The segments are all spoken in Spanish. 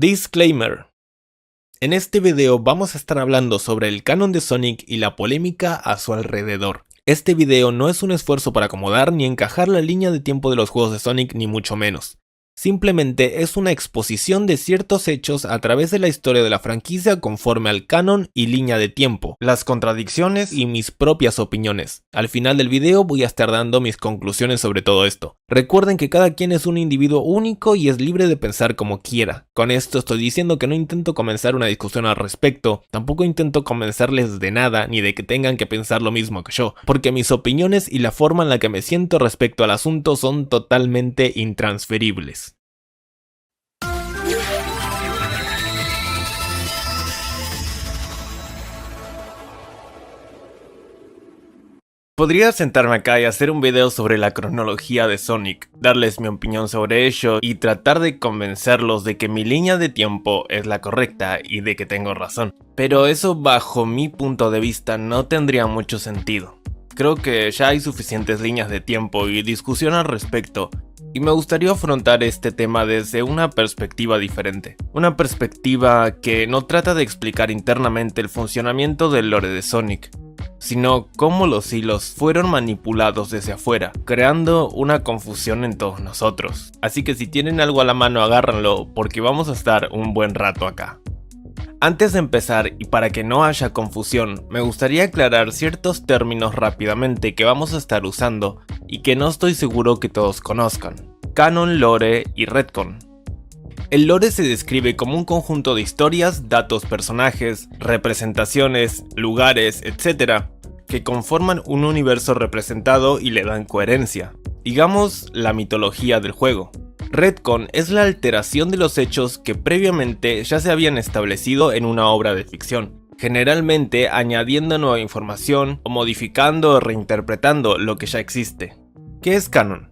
Disclaimer. En este video vamos a estar hablando sobre el canon de Sonic y la polémica a su alrededor. Este video no es un esfuerzo para acomodar ni encajar la línea de tiempo de los juegos de Sonic ni mucho menos. Simplemente es una exposición de ciertos hechos a través de la historia de la franquicia conforme al canon y línea de tiempo, las contradicciones y mis propias opiniones. Al final del video voy a estar dando mis conclusiones sobre todo esto. Recuerden que cada quien es un individuo único y es libre de pensar como quiera. Con esto estoy diciendo que no intento comenzar una discusión al respecto, tampoco intento convencerles de nada ni de que tengan que pensar lo mismo que yo, porque mis opiniones y la forma en la que me siento respecto al asunto son totalmente intransferibles. Podría sentarme acá y hacer un video sobre la cronología de Sonic, darles mi opinión sobre ello y tratar de convencerlos de que mi línea de tiempo es la correcta y de que tengo razón. Pero eso bajo mi punto de vista no tendría mucho sentido. Creo que ya hay suficientes líneas de tiempo y discusión al respecto, y me gustaría afrontar este tema desde una perspectiva diferente. Una perspectiva que no trata de explicar internamente el funcionamiento del lore de Sonic, sino cómo los hilos fueron manipulados desde afuera, creando una confusión en todos nosotros. Así que si tienen algo a la mano agárranlo, porque vamos a estar un buen rato acá. Antes de empezar, y para que no haya confusión, me gustaría aclarar ciertos términos rápidamente que vamos a estar usando y que no estoy seguro que todos conozcan: canon, lore y retcon. El lore se describe como un conjunto de historias, datos, personajes, representaciones, lugares, etc., que conforman un universo representado y le dan coherencia. Digamos, la mitología del juego. Retcon es la alteración de los hechos que previamente ya se habían establecido en una obra de ficción, generalmente añadiendo nueva información o modificando o reinterpretando lo que ya existe. ¿Qué es canon?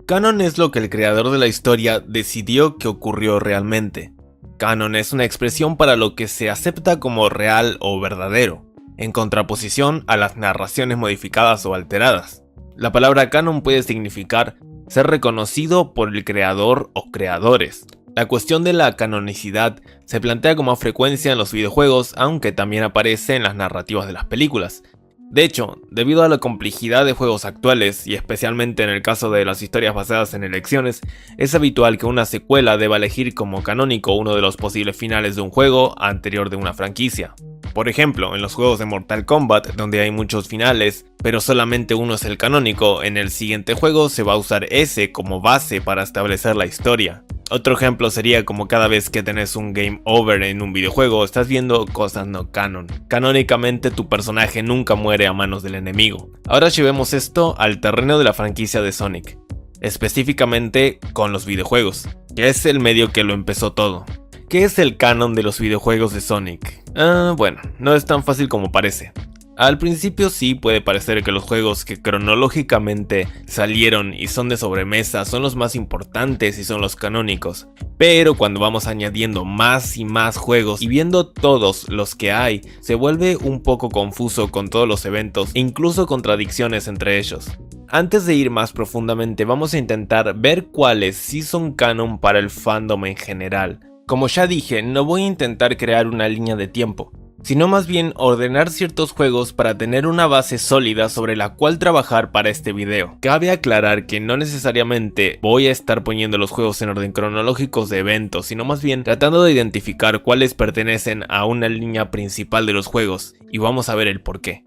Canon es lo que el creador de la historia decidió que ocurrió realmente. Canon es una expresión para lo que se acepta como real o verdadero, en contraposición a las narraciones modificadas o alteradas. La palabra canon puede significar ser reconocido por el creador o creadores. La cuestión de la canonicidad se plantea con más frecuencia en los videojuegos, aunque también aparece en las narrativas de las películas. De hecho, debido a la complejidad de juegos actuales, y especialmente en el caso de las historias basadas en elecciones, es habitual que una secuela deba elegir como canónico uno de los posibles finales de un juego anterior de una franquicia. Por ejemplo, en los juegos de Mortal Kombat, donde hay muchos finales, pero solamente uno es el canónico, en el siguiente juego se va a usar ese como base para establecer la historia. Otro ejemplo sería como cada vez que tenés un game over en un videojuego, estás viendo cosas no canon. Canónicamente tu personaje nunca muere a manos del enemigo. Ahora llevemos esto al terreno de la franquicia de Sonic, específicamente con los videojuegos, que es el medio que lo empezó todo. ¿Qué es el canon de los videojuegos de Sonic? Bueno, no es tan fácil como parece. Al principio sí puede parecer que los juegos que cronológicamente salieron y son de sobremesa son los más importantes y son los canónicos, pero cuando vamos añadiendo más y más juegos y viendo todos los que hay, se vuelve un poco confuso con todos los eventos e incluso contradicciones entre ellos. Antes de ir más profundamente vamos a intentar ver cuáles sí son canon para el fandom en general. Como ya dije, no voy a intentar crear una línea de tiempo, sino más bien ordenar ciertos juegos para tener una base sólida sobre la cual trabajar para este video. Cabe aclarar que no necesariamente voy a estar poniendo los juegos en orden cronológicos de eventos, sino más bien tratando de identificar cuáles pertenecen a una línea principal de los juegos, y vamos a ver el porqué.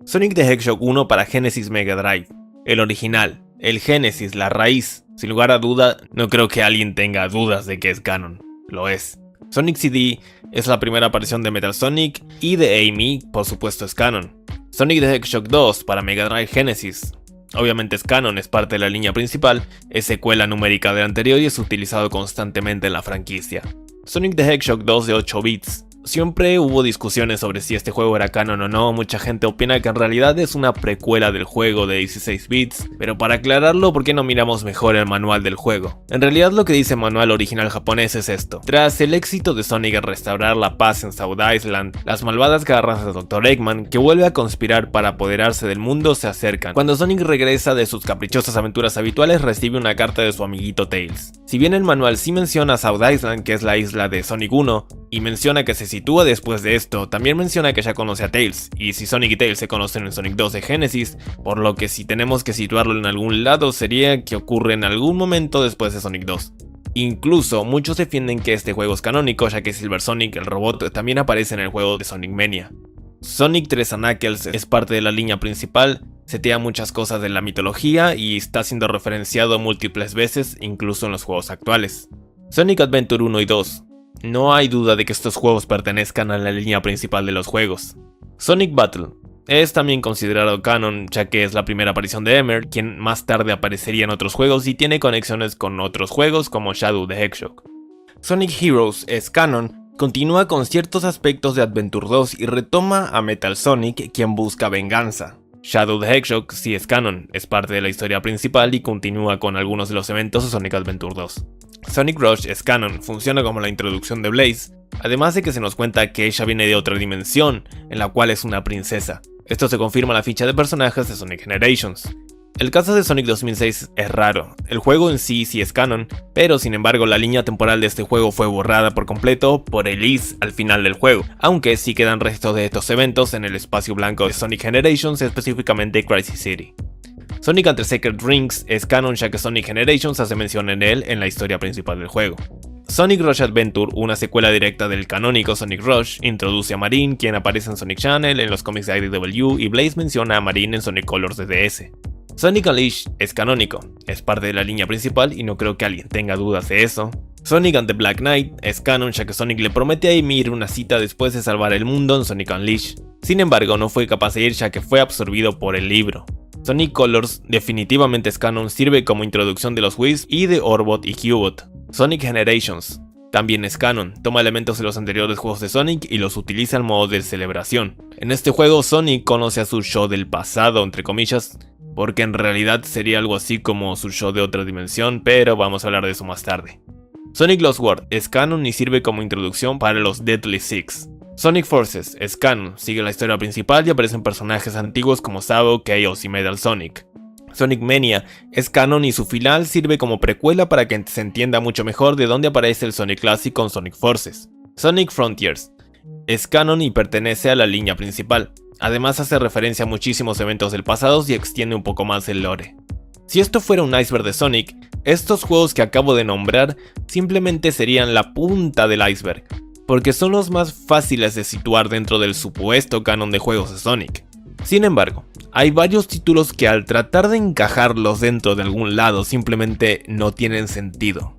Sonic the Hedgehog 1 para Genesis Mega Drive, el original, el Genesis, la raíz. Sin lugar a duda, no creo que alguien tenga dudas de que es canon. Lo es. Sonic CD es la primera aparición de Metal Sonic y de Amy, por supuesto es canon. Sonic the Hedgehog 2 para Mega Drive Genesis, obviamente es canon, es parte de la línea principal, es secuela numérica del anterior y es utilizado constantemente en la franquicia. Sonic the Hedgehog 2 de 8 bits, Siempre hubo discusiones sobre si este juego era canon o no, mucha gente opina que en realidad es una precuela del juego de 16 bits, pero para aclararlo, ¿por qué no miramos mejor el manual del juego? En realidad lo que dice el manual original japonés es esto: tras el éxito de Sonic en restaurar la paz en South Island, las malvadas garras de Dr. Eggman, que vuelve a conspirar para apoderarse del mundo, se acercan. Cuando Sonic regresa de sus caprichosas aventuras habituales, recibe una carta de su amiguito Tails. Si bien el manual sí menciona South Island, que es la isla de Sonic 1, y menciona que se sitúa después de esto, también menciona que ya conoce a Tails, y si Sonic y Tails se conocen en Sonic 2 de Genesis, por lo que si tenemos que situarlo en algún lado sería que ocurre en algún momento después de Sonic 2. Incluso muchos defienden que este juego es canónico, ya que Silver Sonic, el robot, también aparece en el juego de Sonic Mania. Sonic 3 Knuckles es parte de la línea principal, setea muchas cosas de la mitología y está siendo referenciado múltiples veces, incluso en los juegos actuales. Sonic Adventure 1 y 2. No hay duda de que estos juegos pertenezcan a la línea principal de los juegos. Sonic Battle es también considerado canon, ya que es la primera aparición de Emer, quien más tarde aparecería en otros juegos y tiene conexiones con otros juegos como Shadow the Hedgehog. Sonic Heroes es canon, continúa con ciertos aspectos de Adventure 2 y retoma a Metal Sonic, quien busca venganza. Shadow the Hedgehog sí es canon, es parte de la historia principal y continúa con algunos de los eventos de Sonic Adventure 2. Sonic Rush es canon, funciona como la introducción de Blaze, además de que se nos cuenta que ella viene de otra dimensión, en la cual es una princesa. Esto se confirma en la ficha de personajes de Sonic Generations. El caso de Sonic 2006 es raro, el juego en sí es canon, pero sin embargo la línea temporal de este juego fue borrada por completo por el Is al final del juego, aunque sí quedan restos de estos eventos en el espacio blanco de Sonic Generations, específicamente Crisis City. Sonic and the Sacred Rings es canon, ya que Sonic Generations hace mención en él en la historia principal del juego. Sonic Rush Adventure, una secuela directa del canónico Sonic Rush, introduce a Marine, quien aparece en Sonic Channel, en los cómics de IDW, y Blaze menciona a Marine en Sonic Colors de DS. Sonic Unleashed es canónico, es parte de la línea principal y no creo que alguien tenga dudas de eso. Sonic and the Black Knight es canon, ya que Sonic le promete a Ymir una cita después de salvar el mundo en Sonic Unleashed. Sin embargo, no fue capaz de ir, ya que fue absorbido por el libro. Sonic Colors definitivamente es canon, sirve como introducción de los Wisp y de Orbot y Cubot. Sonic Generations también es canon, toma elementos de los anteriores juegos de Sonic y los utiliza en modo de celebración. En este juego Sonic conoce a su yo del pasado, entre comillas, porque en realidad sería algo así como su yo de otra dimensión, pero vamos a hablar de eso más tarde. Sonic Lost World es canon y sirve como introducción para los Deadly Six. Sonic Forces es canon, sigue la historia principal y aparecen personajes antiguos como Sabo, Chaos y Metal Sonic. Sonic Mania es canon y su final sirve como precuela para que se entienda mucho mejor de dónde aparece el Sonic Classic con Sonic Forces. Sonic Frontiers es canon y pertenece a la línea principal. Además hace referencia a muchísimos eventos del pasado y extiende un poco más el lore. Si esto fuera un iceberg de Sonic, estos juegos que acabo de nombrar simplemente serían la punta del iceberg, porque son los más fáciles de situar dentro del supuesto canon de juegos de Sonic. Sin embargo, hay varios títulos que al tratar de encajarlos dentro de algún lado simplemente no tienen sentido.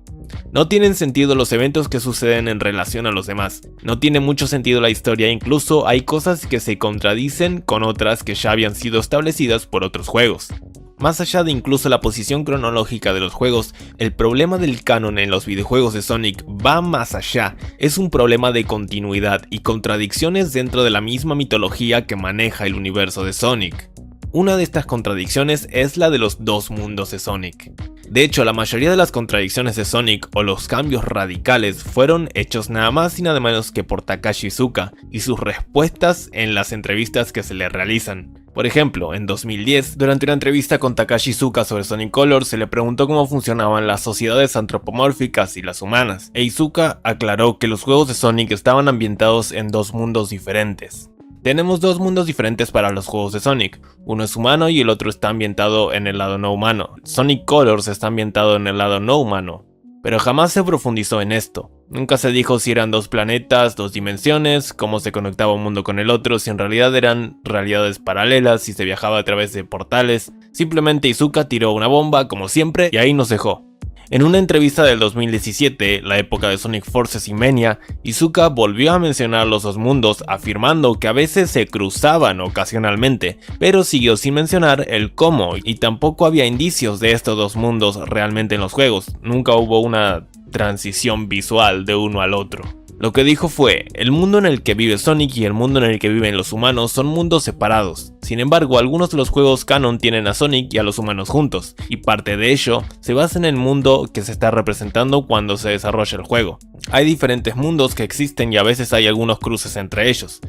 No tienen sentido los eventos que suceden en relación a los demás, no tiene mucho sentido la historia, incluso hay cosas que se contradicen con otras que ya habían sido establecidas por otros juegos. Más allá de incluso la posición cronológica de los juegos, el problema del canon en los videojuegos de Sonic va más allá, es un problema de continuidad y contradicciones dentro de la misma mitología que maneja el universo de Sonic. Una de estas contradicciones es la de los dos mundos de Sonic. De hecho, la mayoría de las contradicciones de Sonic o los cambios radicales fueron hechos nada más y nada menos que por Takashi Iizuka y sus respuestas en las entrevistas que se le realizan. Por ejemplo, en 2010, durante una entrevista con Takashi Iizuka sobre Sonic Colors, se le preguntó cómo funcionaban las sociedades antropomórficas y las humanas, e Iizuka aclaró que los juegos de Sonic estaban ambientados en dos mundos diferentes. Tenemos dos mundos diferentes para los juegos de Sonic, uno es humano y el otro está ambientado en el lado no humano. Sonic Colors está ambientado en el lado no humano, pero jamás se profundizó en esto. Nunca se dijo si eran dos planetas, dos dimensiones, cómo se conectaba un mundo con el otro, si en realidad eran realidades paralelas, si se viajaba a través de portales. Simplemente Iizuka tiró una bomba, como siempre, y ahí nos dejó. En una entrevista del 2017, la época de Sonic Forces y Mania, Iizuka volvió a mencionar los dos mundos, afirmando que a veces se cruzaban ocasionalmente, pero siguió sin mencionar el cómo, y tampoco había indicios de estos dos mundos realmente en los juegos, nunca hubo una transición visual de uno al otro. Lo que dijo fue, el mundo en el que vive Sonic y el mundo en el que viven los humanos son mundos separados. Sin embargo, algunos de los juegos canon tienen a Sonic y a los humanos juntos, y parte de ello se basa en el mundo que se está representando cuando se desarrolla el juego. Hay diferentes mundos que existen y a veces hay algunos cruces entre ellos.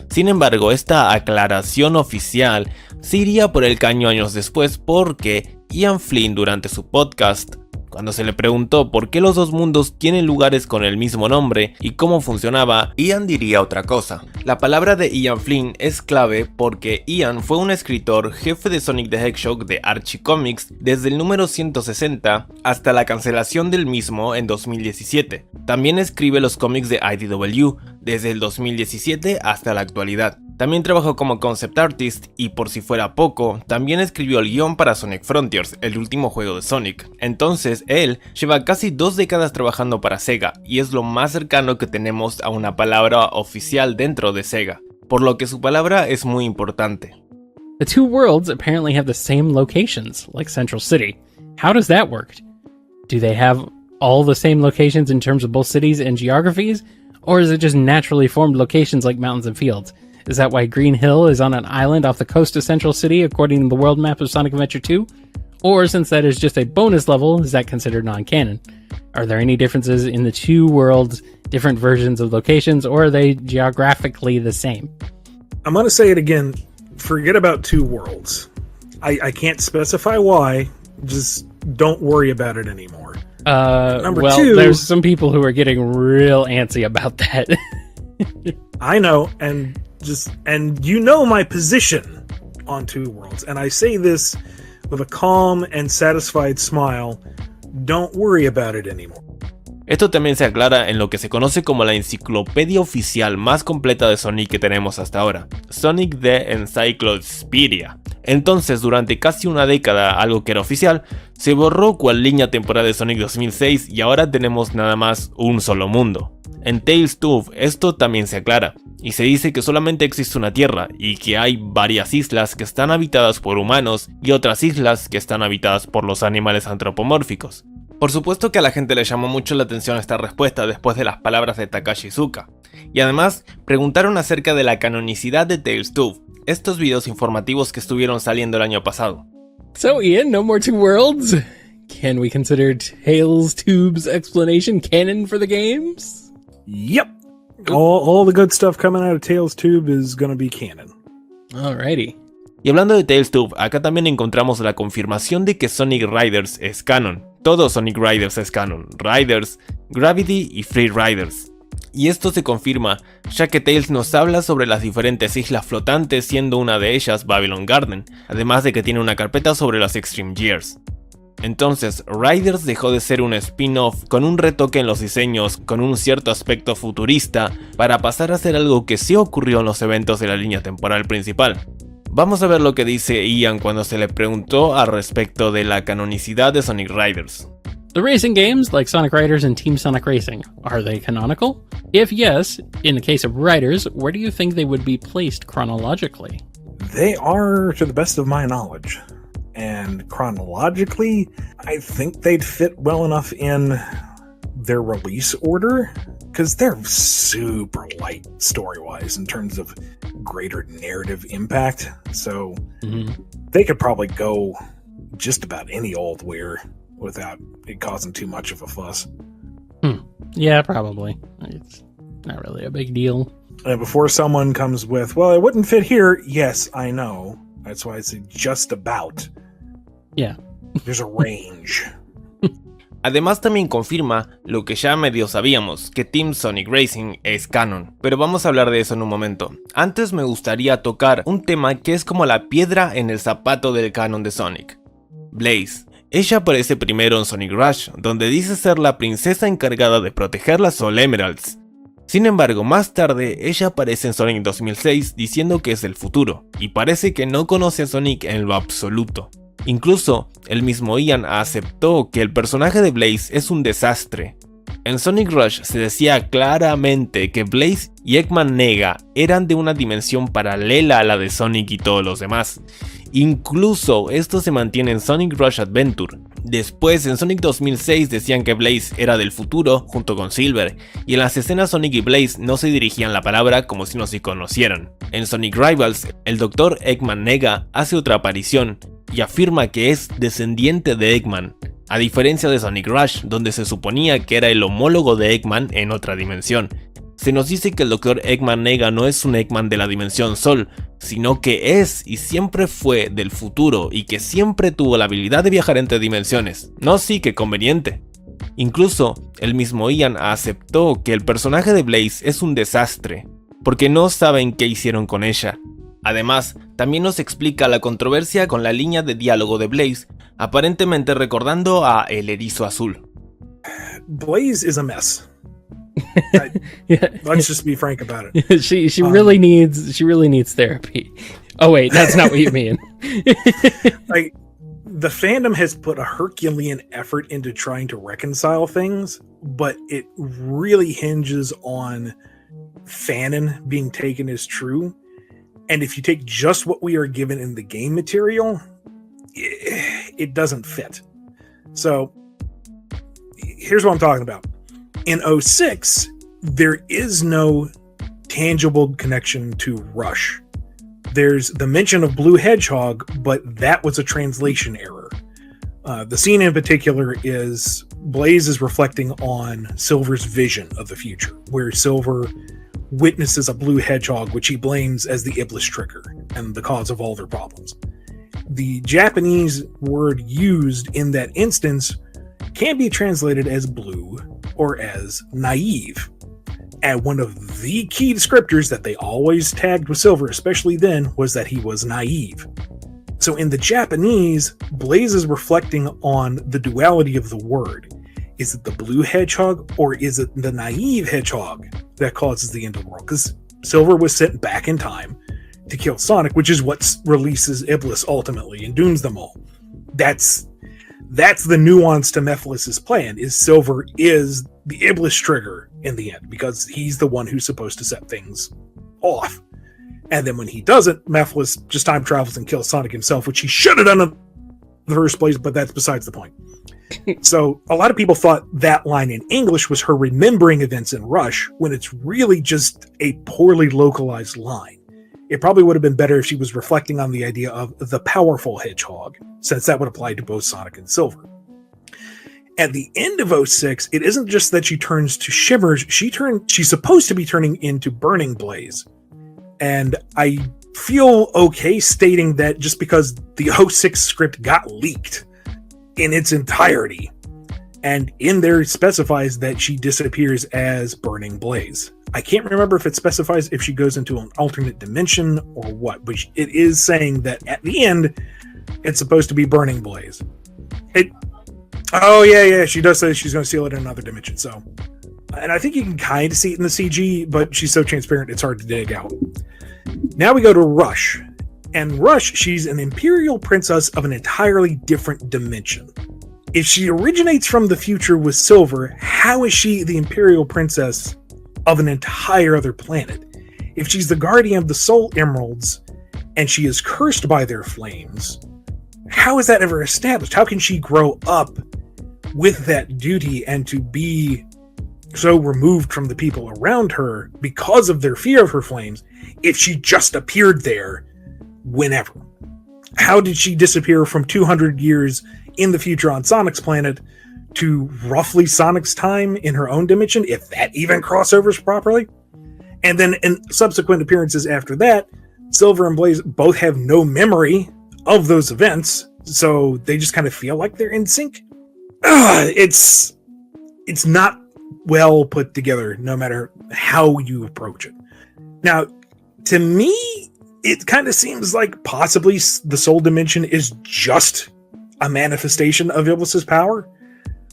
Sin embargo, esta aclaración oficial se iría por el caño años después porque Ian Flynn, durante su podcast, cuando se le preguntó por qué los dos mundos tienen lugares con el mismo nombre y cómo funcionaba, Ian diría otra cosa. La palabra de Ian Flynn es clave porque Ian fue un escritor jefe de Sonic the Hedgehog de Archie Comics desde el número 160 hasta la cancelación del mismo en 2017. También escribe los cómics de IDW desde el 2017 hasta la actualidad. También trabajó como concept artist y, por si fuera poco, también escribió el guión para Sonic Frontiers, el último juego de Sonic. Entonces, él lleva casi 2 décadas trabajando para Sega y es lo más cercano que tenemos a una palabra oficial dentro de Sega, por lo que su palabra es muy importante. The two worlds apparently have the same locations, like Central City. How does that work? Do they have all the same locations in terms of both cities and geographies? Or is it just naturally formed locations like mountains and fields? Is that why Green Hill is on an island off the coast of Central City according to the world map of Sonic Adventure 2? Or since that is just a bonus level, is that considered non-canon? Are there any differences in the two worlds, different versions of locations, or are they geographically the same? I'm going to say it again. Forget about two worlds. I can't specify why. Just don't worry about it anymore. Number two, there's some people who are getting real antsy about that. I know, and you know my position on two worlds, and I say this with a calm and satisfied smile. Don't worry about it anymore. Esto también se aclara en lo que se conoce como la enciclopedia oficial más completa de Sonic que tenemos hasta ahora, Sonic the Encyclopedia. Entonces, durante casi una década, algo que era oficial, se borró cual línea temporal de Sonic 2006 y ahora tenemos nada más un solo mundo. En Tales 2 esto también se aclara, y se dice que solamente existe una tierra, y que hay varias islas que están habitadas por humanos y otras islas que están habitadas por los animales antropomórficos. Por supuesto que a la gente le llamó mucho la atención esta respuesta después de las palabras de Takashi Iizuka, y además preguntaron acerca de la canonicidad de Tales 2, estos videos informativos que estuvieron saliendo el año pasado. So Ian, no more two worlds? Can we consider Tales Tube's explanation canon for the games? Yep. All the good stuff coming out of Tales Tube is gonna be canon. Alrighty. Y hablando de Tales Tube, acá también encontramos la confirmación de que Sonic Riders es canon. Todo Sonic Riders es canon, Riders, Gravity y Free Riders. Y esto se confirma, ya que Tails nos habla sobre las diferentes islas flotantes, siendo una de ellas Babylon Garden, además de que tiene una carpeta sobre los Extreme Gears. Entonces, Riders dejó de ser un spin-off con un retoque en los diseños, con un cierto aspecto futurista, para pasar a ser algo que sí ocurrió en los eventos de la línea temporal principal. Vamos a ver lo que dice Ian cuando se le preguntó al respecto de la canonicidad de Sonic Riders. The racing games, like Sonic Riders and Team Sonic Racing, are they canonical? If yes, in the case of Riders, where do you think they would be placed chronologically? They are, to the best of my knowledge. And chronologically, I think they'd fit well enough in their release order, because they're super light story-wise in terms of greater narrative impact. So they could probably go just about any old where without it causing too much of a fuss. Yeah, probably. It's not really a big deal. And before someone comes with, well, it wouldn't fit here. Yes, I know. That's why I say just about. Yeah. There's a range. Además también confirma lo que ya medio sabíamos, que Team Sonic Racing es canon, pero vamos a hablar de eso en un momento. Antes me gustaría tocar un tema que es como la piedra en el zapato del canon de Sonic. Blaze. Ella aparece primero en Sonic Rush, donde dice ser la princesa encargada de proteger las Soul Emeralds. Sin embargo, más tarde ella aparece en Sonic 2006 diciendo que es del futuro, y parece que no conoce a Sonic en lo absoluto. Incluso, el mismo Ian aceptó que el personaje de Blaze es un desastre. En Sonic Rush se decía claramente que Blaze y Eggman Nega eran de una dimensión paralela a la de Sonic y todos los demás. Incluso esto se mantiene en Sonic Rush Adventure, Después, en Sonic 2006 decían que Blaze era del futuro junto con Silver, y en las escenas Sonic y Blaze no se dirigían la palabra como si no se conocieran. En Sonic Rivals, el Dr. Eggman Nega hace otra aparición y afirma que es descendiente de Eggman, a diferencia de Sonic Rush, donde se suponía que era el homólogo de Eggman en otra dimensión. Se nos dice que el Dr. Eggman Nega no es un Eggman de la dimensión Sol, sino que es y siempre fue del futuro y que siempre tuvo la habilidad de viajar entre dimensiones. No, sí, que conveniente. Incluso, el mismo Ian aceptó que el personaje de Blaze es un desastre, porque no saben qué hicieron con ella. Además, también nos explica la controversia con la línea de diálogo de Blaze, aparentemente recordando a El Erizo Azul. Blaze is a mess. Yeah. Let's just be frank about it. she really needs therapy. Oh wait, that's not what you mean. Like, the fandom has put a Herculean effort into trying to reconcile things, but it really hinges on fanon being taken as true. And if you take just what we are given in the game material, it doesn't fit. So here's what I'm talking about. In 06, there is no tangible connection to Rush. There's the mention of Blue Hedgehog, but that was a translation error. The scene in particular is Blaze is reflecting on Silver's vision of the future, where Silver witnesses a blue hedgehog, which he blames as the Iblis trigger and the cause of all their problems. The Japanese word used in that instance can be translated as blue or as naive. And one of the key descriptors that they always tagged with Silver, especially then, was that he was naive. So in the Japanese, Blaze is reflecting on the duality of the word. Is it the blue hedgehog or is it the naive hedgehog that causes the end of the world? Because Silver was sent back in time to kill Sonic, which is what releases Iblis ultimately and dooms them all. That's the nuance to Mephiles' plan, is Silver is the Iblis trigger in the end, because he's the one who's supposed to set things off. And then when he doesn't, Mephiles just time travels and kills Sonic himself, which he should have done in the first place, but that's besides the point. So a lot of people thought that line in English was her remembering events in Rush, when it's really just a poorly localized line. It probably would have been better if she was reflecting on the idea of the powerful hedgehog, since that would apply to both Sonic and Silver. At the end of 06, it isn't just that she turns to Shimmers, she's supposed to be turning into Burning Blaze. And I feel okay stating that just because the 06 script got leaked in its entirety, and in there it specifies that she disappears as Burning Blaze. I can't remember if it specifies if she goes into an alternate dimension or what, but it is saying that at the end, it's supposed to be Burning Blaze. She does say she's going to seal it in another dimension, so. And I think you can kind of see it in the CG, but she's so transparent, it's hard to dig out. Now we go to Rush. And Rush, she's an Imperial Princess of an entirely different dimension. If she originates from the future with Silver, how is she the Imperial Princess of an entire other planet? If she's the guardian of the Soul Emeralds, and she is cursed by their flames, how is that ever established? How can she grow up with that duty and to be so removed from the people around her because of their fear of her flames if she just appeared there whenever? How did she disappear from 200 years in the future on Sonic's planet to roughly Sonic's time in her own dimension, if that even crossovers properly? And then in subsequent appearances after that, Silver and Blaze both have no memory of those events, so they just kind of feel like they're in sync. It's not well put together, no matter how you approach it. Now, to me, it kind of seems like possibly the Soul Dimension is just a manifestation of Iblis's power.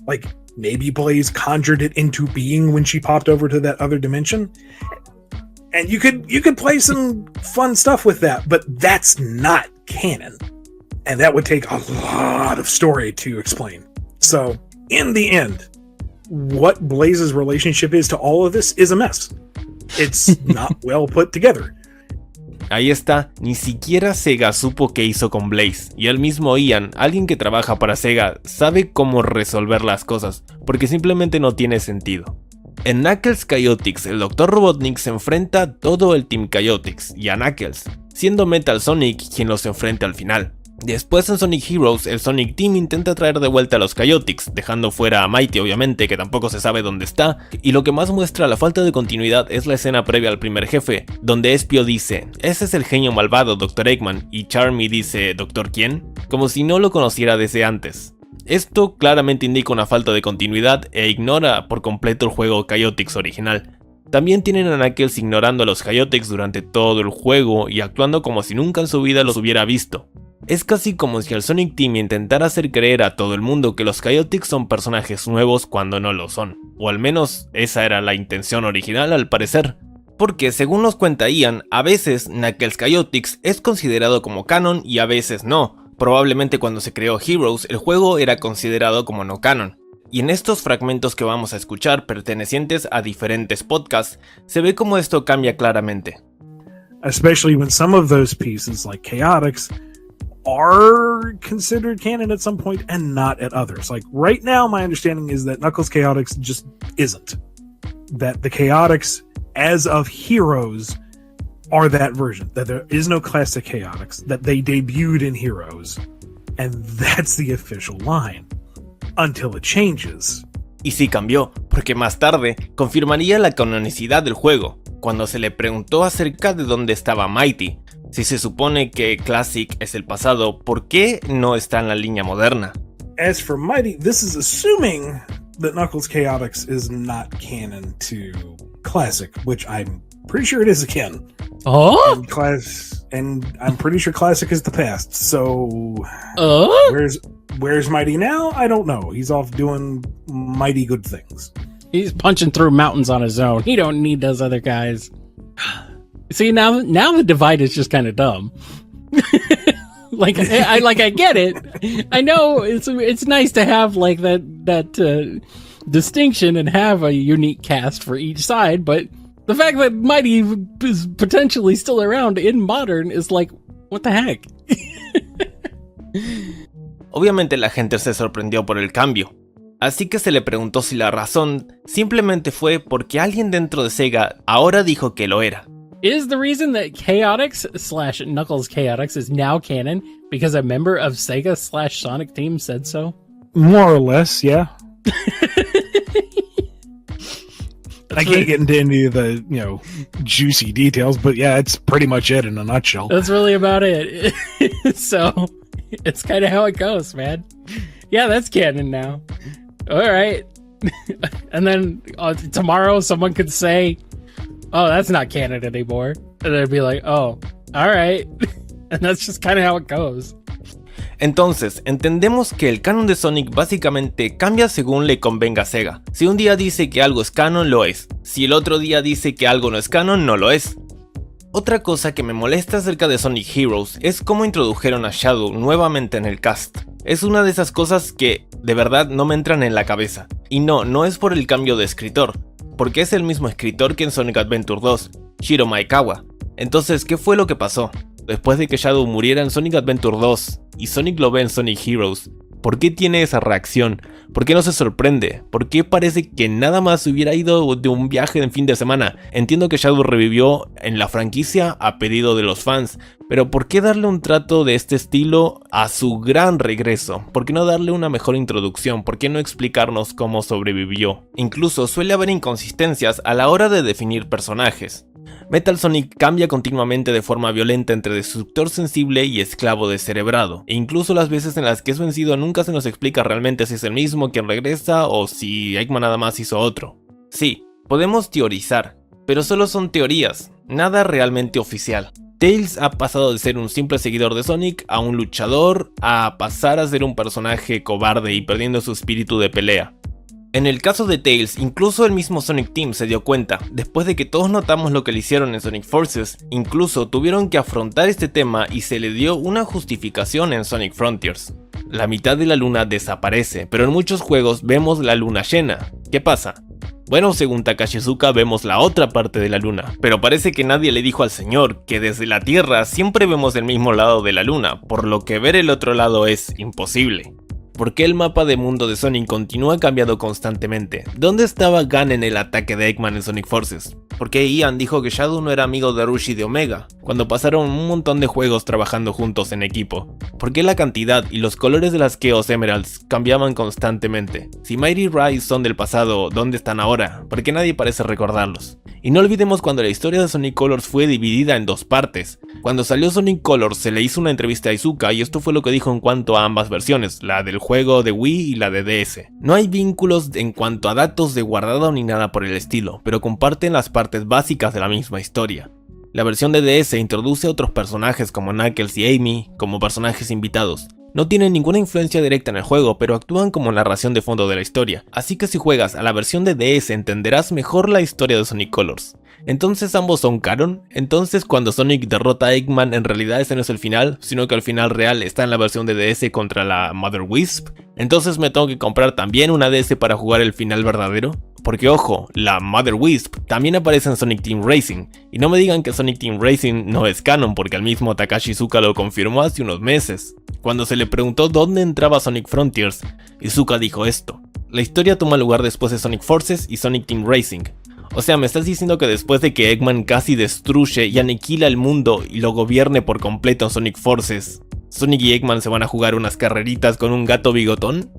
Like, maybe Blaze conjured it into being when she popped over to that other dimension. And you could play some fun stuff with that, but that's not canon. And that would take a lot of story to explain. So, in the end, what Blaze's relationship is to all of this is a mess. It's not well put together. Ahí está, ni siquiera Sega supo qué hizo con Blaze, y el mismo Ian, alguien que trabaja para Sega, sabe cómo resolver las cosas, porque simplemente no tiene sentido. En Knuckles Chaotix, el Dr. Robotnik se enfrenta a todo el Team Chaotix y a Knuckles, siendo Metal Sonic quien los enfrenta al final. Después en Sonic Heroes, el Sonic Team intenta traer de vuelta a los Chaotix, dejando fuera a Mighty obviamente, que tampoco se sabe dónde está, y lo que más muestra la falta de continuidad es la escena previa al primer jefe, donde Espio dice, ese es el genio malvado Dr. Eggman, y Charmy dice, ¿Doctor quién? Como si no lo conociera desde antes. Esto claramente indica una falta de continuidad e ignora por completo el juego Chaotix original. También tienen a Knuckles ignorando a los Chaotix durante todo el juego y actuando como si nunca en su vida los hubiera visto. Es casi como si el Sonic Team intentara hacer creer a todo el mundo que los Chaotix son personajes nuevos cuando no lo son, o al menos esa era la intención original al parecer. Porque según nos cuenta Ian, a veces Knuckles Chaotix es considerado como canon y a veces no. Probablemente cuando se creó Heroes el juego era considerado como no canon. Y en estos fragmentos que vamos a escuchar pertenecientes a diferentes podcasts, se ve como esto cambia claramente. Especially when some of those pieces, like Chaotix, are considered canon at some point and not at others. Like right now, my understanding is that Knuckles Chaotix just isn't. That the Chaotix, as of Heroes, are that version. That there is no classic Chaotix. That they debuted in Heroes. And that's the official line. Until it changes. Y sí cambió, porque más tarde confirmaría la canonicidad del juego, cuando se le preguntó acerca de dónde estaba Mighty. Si se supone que Classic es el pasado, ¿por qué no está en la línea moderna? As for Mighty, this is assuming that Knuckles Chaotix is not canon to Classic, which I'm pretty sure it is again. Oh? And I'm pretty sure Classic is the past, so... Where's Mighty now? I don't know. He's off doing mighty good things. He's punching through mountains on his own. He don't need those other guys. See, now the divide is just kind of dumb. I get it. I know it's nice to have like that distinction and have a unique cast for each side, but the fact that Mighty is potentially still around in modern is like, what the heck? Obviamente la gente se sorprendió por el cambio, así que se le preguntó si la razón simplemente fue porque alguien dentro de Sega ahora dijo que lo era. Is the reason that Chaotix/Knuckles Chaotix is now canon because a member of Sega/Sonic Team said so? More or less, yeah. I can't get into any of the, juicy details, but yeah, it's pretty much it in a nutshell. That's really about it. So, it's kind of how it goes, man. Yeah, that's canon now. All right. And then tomorrow someone could say, oh, that's not canon anymore. And they'd be like, oh, all right. And that's just kind of how it goes. Entonces, entendemos que el canon de Sonic básicamente cambia según le convenga a Sega. Si un día dice que algo es canon, lo es. Si el otro día dice que algo no es canon, no lo es. Otra cosa que me molesta acerca de Sonic Heroes es cómo introdujeron a Shadow nuevamente en el cast. Es una de esas cosas que de verdad no me entran en la cabeza. Y no es por el cambio de escritor, porque es el mismo escritor que en Sonic Adventure 2, Shiro Maekawa. Entonces, ¿qué fue lo que pasó? Después de que Shadow muriera en Sonic Adventure 2 y Sonic lo ve en Sonic Heroes, ¿por qué tiene esa reacción? ¿Por qué no se sorprende? ¿Por qué parece que nada más hubiera ido de un viaje de fin de semana? Entiendo que Shadow revivió en la franquicia a pedido de los fans, pero ¿por qué darle un trato de este estilo a su gran regreso? ¿Por qué no darle una mejor introducción? ¿Por qué no explicarnos cómo sobrevivió? Incluso suele haber inconsistencias a la hora de definir personajes. Metal Sonic cambia continuamente de forma violenta entre destructor sensible y esclavo descerebrado, e incluso las veces en las que es vencido nunca se nos explica realmente si es el mismo quien regresa o si Eggman nada más hizo otro. Sí, podemos teorizar, pero solo son teorías, nada realmente oficial. Tails ha pasado de ser un simple seguidor de Sonic a un luchador, a pasar a ser un personaje cobarde y perdiendo su espíritu de pelea. En el caso de Tails, incluso el mismo Sonic Team se dio cuenta, después de que todos notamos lo que le hicieron en Sonic Forces, incluso tuvieron que afrontar este tema y se le dio una justificación en Sonic Frontiers. La mitad de la luna desaparece, pero en muchos juegos vemos la luna llena. ¿Qué pasa? Bueno, según Takashi Iizuka vemos la otra parte de la luna, pero parece que nadie le dijo al señor que desde la Tierra siempre vemos el mismo lado de la luna, por lo que ver el otro lado es imposible. ¿Por qué el mapa de mundo de Sonic continúa cambiando constantemente? ¿Dónde estaba Gun en el ataque de Eggman en Sonic Forces? ¿Por qué Ian dijo que Shadow no era amigo de Rush y de Omega, cuando pasaron un montón de juegos trabajando juntos en equipo? ¿Por qué la cantidad y los colores de las Chaos Emeralds cambiaban constantemente? Si Mighty Rise son del pasado, ¿dónde están ahora? ¿Por qué nadie parece recordarlos? Y no olvidemos cuando la historia de Sonic Colors fue dividida en dos partes. Cuando salió Sonic Colors se le hizo una entrevista a Iizuka y esto fue lo que dijo en cuanto a ambas versiones, la del juego de Wii y la de DS. No hay vínculos en cuanto a datos de guardado ni nada por el estilo, pero comparten las partes básicas de la misma historia. La versión de DS introduce a otros personajes como Knuckles y Amy como personajes invitados. No tienen ninguna influencia directa en el juego, pero actúan como narración de fondo de la historia, así que si juegas a la versión de DS entenderás mejor la historia de Sonic Colors. ¿Entonces ambos son canon? ¿Entonces cuando Sonic derrota a Eggman en realidad ese no es el final, sino que el final real está en la versión de DS contra la Mother Wisp? ¿Entonces me tengo que comprar también una DS para jugar el final verdadero? Porque ojo, la Mother Wisp también aparece en Sonic Team Racing, y no me digan que Sonic Team Racing no es canon porque el mismo Takashi Iizuka lo confirmó hace unos meses. Cuando se le preguntó dónde entraba Sonic Frontiers, Iizuka dijo esto: la historia toma lugar después de Sonic Forces y Sonic Team Racing. O sea, me estás diciendo que después de que Eggman casi destruye y aniquila el mundo y lo gobierne por completo en Sonic Forces, Sonic y Eggman se van a jugar unas carreritas con un gato bigotón?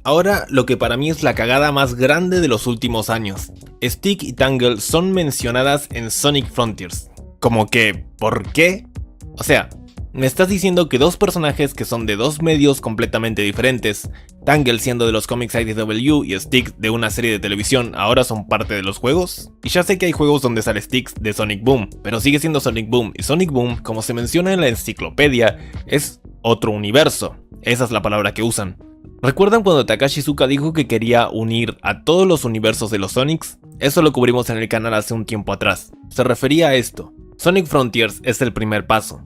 Ahora, lo que para mí es la cagada más grande de los últimos años. Stick y Tangle son mencionadas en Sonic Frontiers. Como que, ¿por qué? O sea, me estás diciendo que dos personajes que son de dos medios completamente diferentes, Tangle siendo de los cómics IDW y Stick de una serie de televisión, ahora son parte de los juegos? Y ya sé que hay juegos donde sale Stick de Sonic Boom, pero sigue siendo Sonic Boom, y Sonic Boom, como se menciona en la enciclopedia, es otro universo. Esa es la palabra que usan. ¿Recuerdan cuando Takashi Iizuka dijo que quería unir a todos los universos de los Sonics? Eso lo cubrimos en el canal hace un tiempo atrás. Se refería a esto. Sonic Frontiers es el primer paso.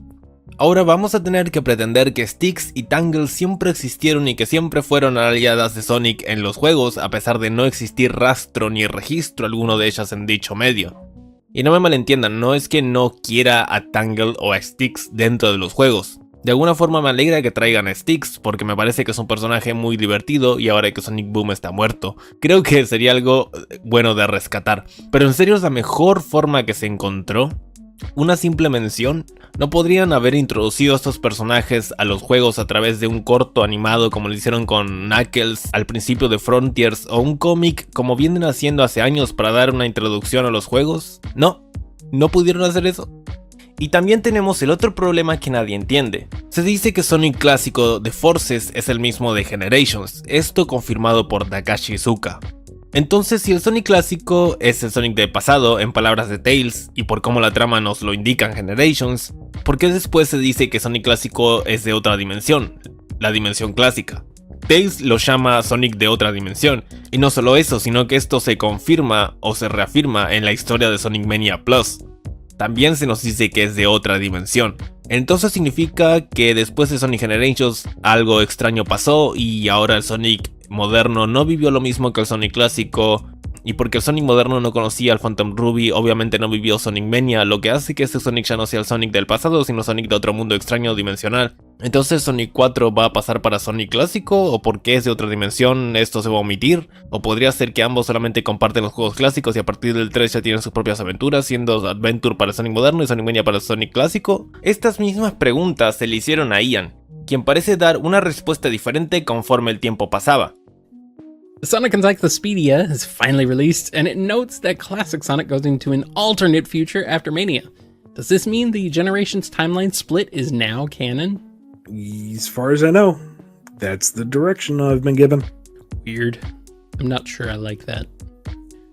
Ahora vamos a tener que pretender que Styx y Tangle siempre existieron y que siempre fueron aliadas de Sonic en los juegos, a pesar de no existir rastro ni registro alguno de ellas en dicho medio. Y no me malentiendan, no es que no quiera a Tangle o a Styx dentro de los juegos. De alguna forma me alegra que traigan a Styx, porque me parece que es un personaje muy divertido y ahora que Sonic Boom está muerto, creo que sería algo bueno de rescatar. Pero en serio es la mejor forma que se encontró. Una simple mención. ¿No podrían haber introducido a estos personajes a los juegos a través de un corto animado como lo hicieron con Knuckles al principio de Frontiers, o un cómic como vienen haciendo hace años para dar una introducción a los juegos? No pudieron hacer eso. Y también tenemos el otro problema que nadie entiende. Se dice que Sonic clásico de Forces es el mismo de Generations, esto confirmado por Takashi Iizuka. Entonces, si el Sonic clásico es el Sonic del pasado, en palabras de Tails, y por cómo la trama nos lo indica en Generations, ¿por qué después se dice que Sonic clásico es de otra dimensión? La dimensión clásica. Tails lo llama Sonic de otra dimensión, y no solo eso, sino que esto se confirma o se reafirma en la historia de Sonic Mania Plus. También se nos dice que es de otra dimensión. Entonces significa que después de Sonic Generations algo extraño pasó y ahora el Sonic moderno no vivió lo mismo que el Sonic clásico, y porque el Sonic moderno no conocía al Phantom Ruby, obviamente no vivió Sonic Mania, lo que hace que este Sonic ya no sea el Sonic del pasado, sino Sonic de otro mundo extraño dimensional. Entonces Sonic 4 va a pasar para Sonic clásico, o porque es de otra dimensión esto se va a omitir, o podría ser que ambos solamente comparten los juegos clásicos y a partir del 3 ya tienen sus propias aventuras, siendo Adventure para Sonic moderno y Sonic Mania para Sonic clásico. Estas mismas preguntas se le hicieron a Ian, quien parece dar una respuesta diferente conforme el tiempo pasaba. Sonic Encyclopedia is finally released, and it notes that classic Sonic goes into an alternate future after Mania. Does this mean the Generations timeline split is now canon? As far as I know, that's the direction I've been given. Weird. I'm not sure I like that.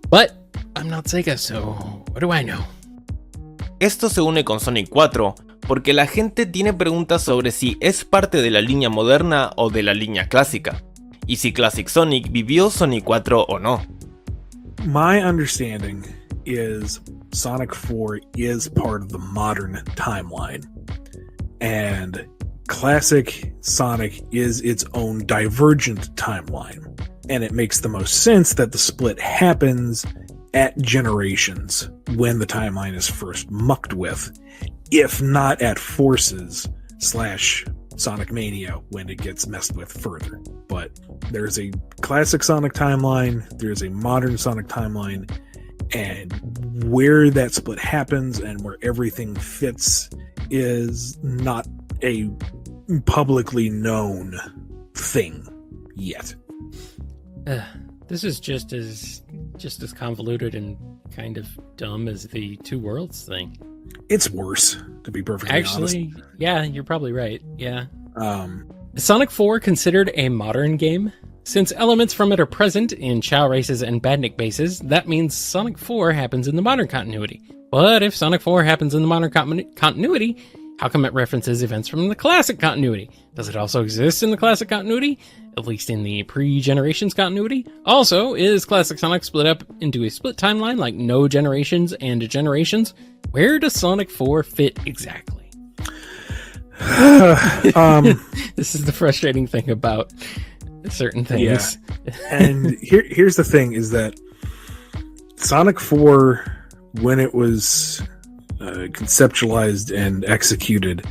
But I'm not Sega, so what do I know? Esto se une con Sonic 4, porque la gente tiene preguntas sobre si es parte de la línea moderna o de la línea clásica, y si Classic Sonic vivió Sonic 4 o no. My understanding is Sonic 4 is part of the modern timeline, and Classic Sonic is its own divergent timeline. And it makes the most sense that the split happens at Generations when the timeline is first mucked with, if not at Forces / Sonic Mania when it gets messed with further. But there's a classic Sonic timeline, there's a modern Sonic timeline, and where that split happens and where everything fits is not a publicly known thing yet. This is just as convoluted and kind of dumb as the Two Worlds thing. It's worse, to be perfectly honest. Actually, yeah, you're probably right. Yeah. Is Sonic 4 considered a modern game? Since elements from it are present in Chao races and Badnik bases, that means Sonic 4 happens in the modern continuity. But if Sonic 4 happens in the modern continuity, how come it references events from the classic continuity? Does it also exist in the classic continuity? At least in the pre-Generations continuity? Also, is Classic Sonic split up into a split timeline like No Generations and Generations? Where does Sonic 4 fit exactly? This is the frustrating thing about certain things. Yeah. And here's the thing, is that Sonic 4, when it was conceptualized and executed,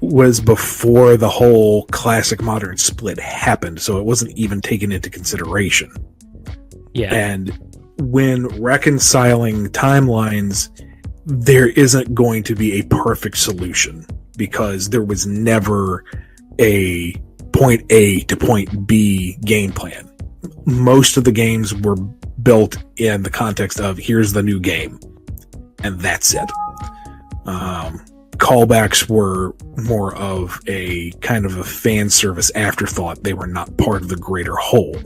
was before the whole classic modern split happened, so it wasn't even taken into consideration. Yeah. And when reconciling timelines, there isn't going to be a perfect solution, because there was never a point A to point B game plan. Most of the games were built in the context of, here's the new game, and that's it. Callbacks were more of a kind of a fan service afterthought. They were not part of the greater whole.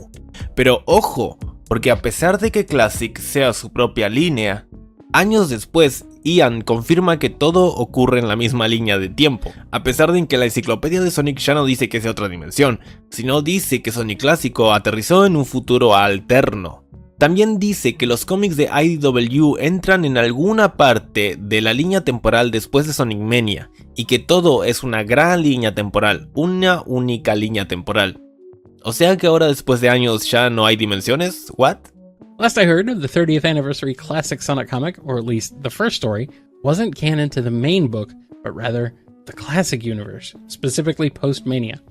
Pero ojo, porque a pesar de que Classic sea su propia línea, años después Ian confirma que todo ocurre en la misma línea de tiempo, a pesar de que la enciclopedia de Sonic ya no dice que sea otra dimensión, sino dice que Sonic clásico aterrizó en un futuro alterno. También dice que los cómics de IDW entran en alguna parte de la línea temporal después de Sonic Mania, y que todo es una gran línea temporal, una única línea temporal. O sea que ahora, después de años, ya no hay dimensiones? What? Last I heard, the 30th anniversary classic Sonic comic, or at least the first story, wasn't canon to the main book, but rather the classic universe, specifically post-Mania.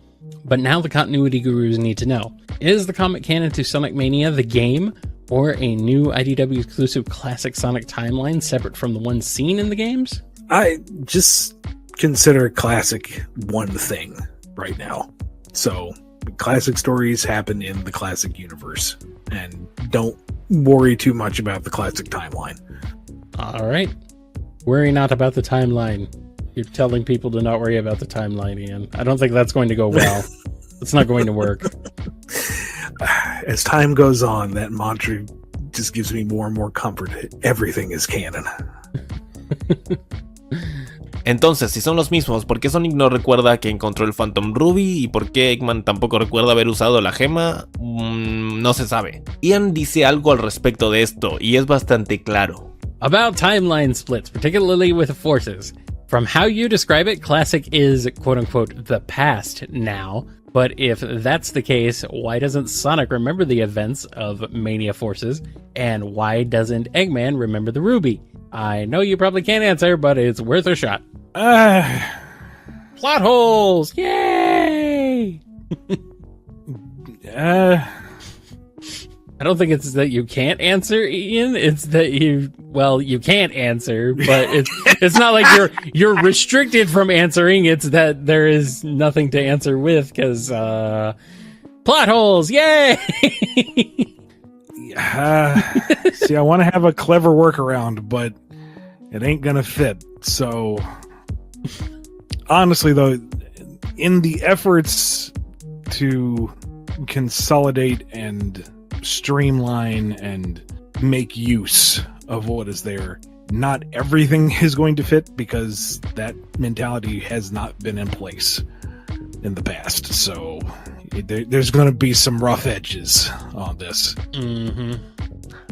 But now the continuity gurus need to know, is the comic canon to Sonic Mania the game, or a new IDW exclusive classic Sonic timeline separate from the one seen in the games? I just consider classic one thing right now. So, classic stories happen in the classic universe, and don't worry too much about the classic timeline. Alright. Worry not about the timeline. You're telling people to not worry about the timeline, Ian. I don't think that's going to go well. It's not going to work. As time goes on, that mantra just gives me more and more comfort. Everything is canon. Entonces, si son los mismos, ¿por qué Sonic no recuerda que encontró el Phantom Ruby? ¿Y por qué Eggman tampoco recuerda haber usado la gema? No se sabe. Ian dice algo al respecto de esto, y es bastante claro. About timeline splits, particularly with forces. From how you describe it, Classic is, quote-unquote, the past now. But if that's the case, why doesn't Sonic remember the events of Mania Forces? And why doesn't Eggman remember the Ruby? I know you probably can't answer, but it's worth a shot. Plot holes! Yay! I don't think it's that you can't answer, Ian. It's that you can't answer, but it's not like you're restricted from answering. It's that there is nothing to answer with, because plot holes, yay! See, I want to have a clever workaround, but it ain't gonna fit. So, honestly, though, in the efforts to consolidate and streamline and make use of what is there, not everything is going to fit, because that mentality has not been in place in the past. So there's going to be some rough edges on this.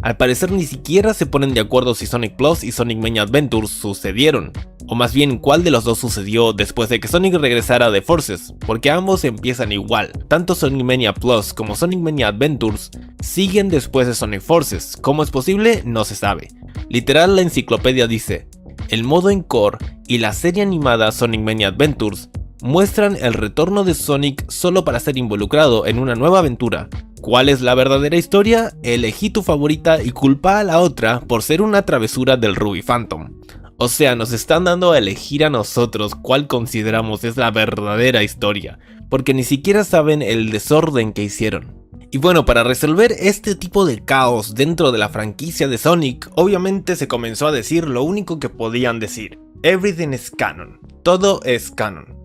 Al parecer ni siquiera se ponen de acuerdo si Sonic Plus y Sonic Mania Adventures sucedieron, O más bien, ¿cuál de los dos sucedió después de que Sonic regresara de Forces? Porque ambos empiezan igual. Tanto Sonic Mania Plus como Sonic Mania Adventures siguen después de Sonic Forces. ¿Cómo es posible? No se sabe. Literal, la enciclopedia dice: el modo Encore y la serie animada Sonic Mania Adventures muestran el retorno de Sonic solo para ser involucrado en una nueva aventura. ¿Cuál es la verdadera historia? Elegí tu favorita y culpa a la otra por ser una travesura del Ruby Phantom. O sea, nos están dando a elegir a nosotros cuál consideramos es la verdadera historia, porque ni siquiera saben el desorden que hicieron. Y bueno, para resolver este tipo de caos dentro de la franquicia de Sonic, obviamente se comenzó a decir lo único que podían decir: everything is canon, todo es canon.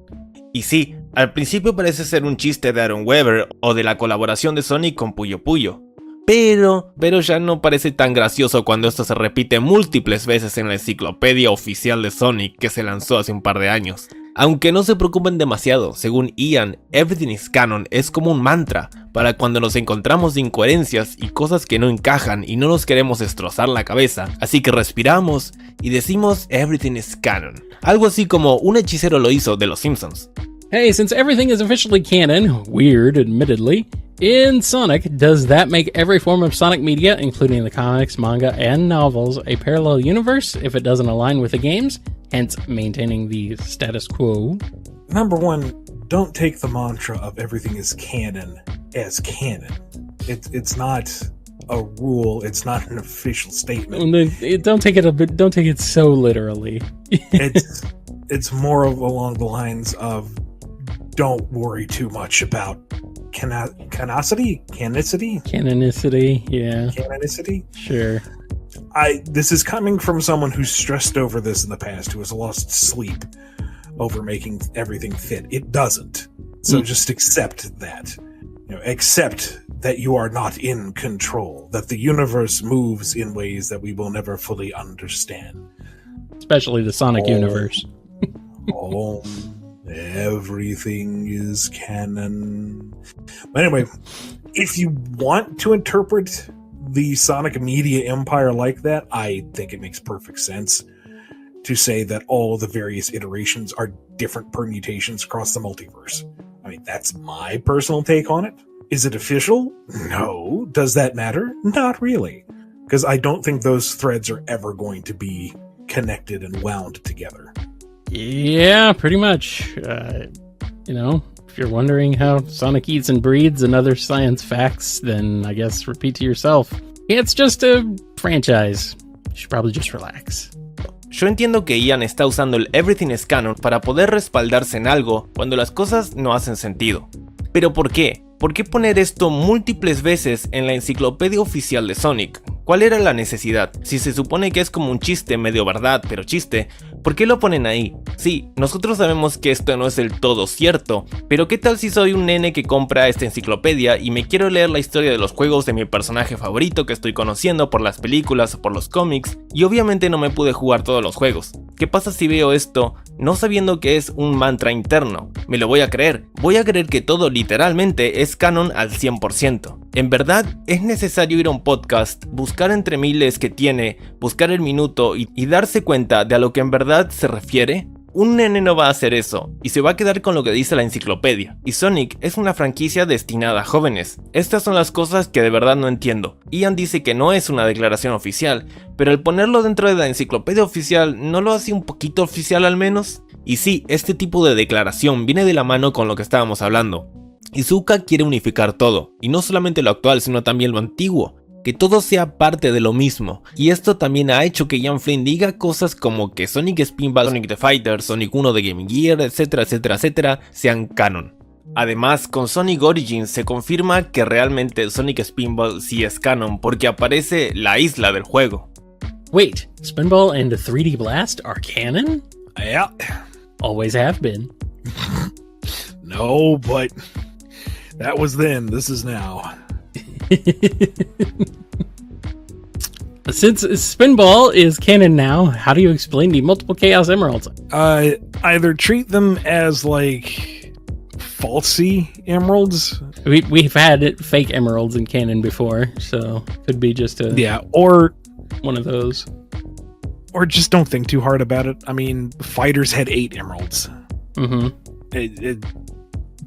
Y sí, al principio parece ser un chiste de Aaron Weber o de la colaboración de Sonic con Puyo Puyo. Pero ya no parece tan gracioso cuando esto se repite múltiples veces en la enciclopedia oficial de Sonic que se lanzó hace un par de años. Aunque no se preocupen demasiado, según Ian, everything is canon es como un mantra para cuando nos encontramos de incoherencias y cosas que no encajan y no nos queremos destrozar la cabeza. Así que respiramos y decimos everything is canon. Algo así como un hechicero lo hizo de los Simpsons. Hey, since everything is officially canon, weird admittedly, in Sonic, does that make every form of Sonic media, including the comics, manga, and novels, a parallel universe if it doesn't align with the games, hence maintaining the status quo? Number one, don't take the mantra of everything is canon as canon. It's not a rule. It's not an official statement. Don't take it so literally. It's more of along the lines of, don't worry too much about canonicity, yeah. Canonicity? Sure. This is coming from someone who's stressed over this in the past, who has lost sleep over making everything fit. It doesn't. So just accept that. Accept that you are not in control, that the universe moves in ways that we will never fully understand. Especially the Sonic universe. Everything is canon. But anyway, if you want to interpret the Sonic media empire like that, I think it makes perfect sense to say that all the various iterations are different permutations across the multiverse. I mean, that's my personal take on it. Is it official? No. Does that matter? Not really. Because I don't think those threads are ever going to be connected and wound together. Yeah, pretty much. If you're wondering how Sonic eats and breathes and other science facts, then I guess repeat to yourself. It's just a franchise. You should probably just relax. Yo entiendo que Ian está usando el everything is canon para poder respaldarse en algo cuando las cosas no hacen sentido. ¿Pero por qué? ¿Por qué poner esto múltiples veces en la enciclopedia oficial de Sonic? ¿Cuál era la necesidad? Si se supone que es como un chiste, medio verdad, pero chiste, ¿por qué lo ponen ahí? Sí, nosotros sabemos que esto no es del todo cierto, pero ¿qué tal si soy un nene que compra esta enciclopedia y me quiero leer la historia de los juegos de mi personaje favorito que estoy conociendo por las películas o por los cómics, y obviamente no me pude jugar todos los juegos? ¿Qué pasa si veo esto no sabiendo que es un mantra interno? Me lo voy a creer que todo literalmente es canon al 100%. En verdad, es necesario ir a un podcast, buscar entre miles que tiene, buscar el minuto y darse cuenta de a lo que en verdad se refiere. Un nene no va a hacer eso, y se va a quedar con lo que dice la enciclopedia. Y Sonic es una franquicia destinada a jóvenes. Estas son las cosas que de verdad no entiendo. Ian dice que no es una declaración oficial, pero el ponerlo dentro de la enciclopedia oficial, ¿no lo hace un poquito oficial al menos? Y sí, este tipo de declaración viene de la mano con lo que estábamos hablando. Iizuka quiere unificar todo, y no solamente lo actual sino también lo antiguo, que todo sea parte de lo mismo, y esto también ha hecho que Ian Flynn diga cosas como que Sonic Spinball, Sonic the Fighter, Sonic 1 de Game Gear, etcétera, etcétera, etcétera, sean canon. Además, con Sonic Origins se confirma que realmente Sonic Spinball sí es canon porque aparece la isla del juego. Wait, Spinball and the 3D Blast are canon? Yeah. Always have been. No, but that was then, this is now. Since Spinball is canon now, how do you explain the multiple Chaos Emeralds? Either treat them as like falsy emeralds. We've had fake emeralds in canon before, so could be just or one of those. Or just don't think too hard about it. I mean, Fighters had 8 emeralds. Mm-hmm.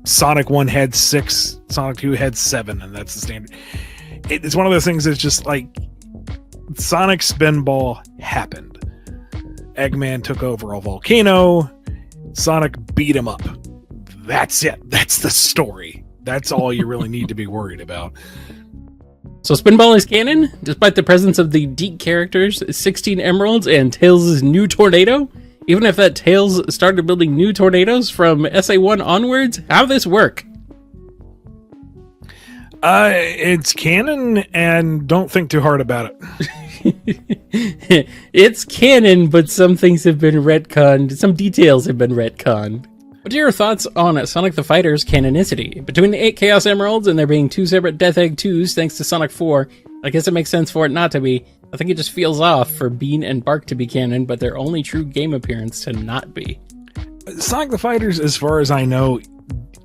Sonic 1 had 6, Sonic 2 had 7, and that's the standard. It's one of those things that's just like Sonic Spinball happened. Eggman took over a volcano. Sonic beat him up. That's it. That's the story. That's all you really need to be worried about. So Spinball is canon, despite the presence of the Deke characters, 16 emeralds, and Tails' new tornado? Even if that Tails started building new tornadoes from SA1 onwards, how'd this work? It's canon, and don't think too hard about it. It's canon, but some things have been retconned. Some details have been retconned. What are your thoughts on Sonic the Fighter's canonicity? Between the 8 Chaos Emeralds and there being 2 separate Death Egg 2s thanks to Sonic 4, I guess it makes sense for it not to be. I think it just feels off for Bean and Bark to be canon, but their only true game appearance to not be. Sonic the Fighters, as far as I know,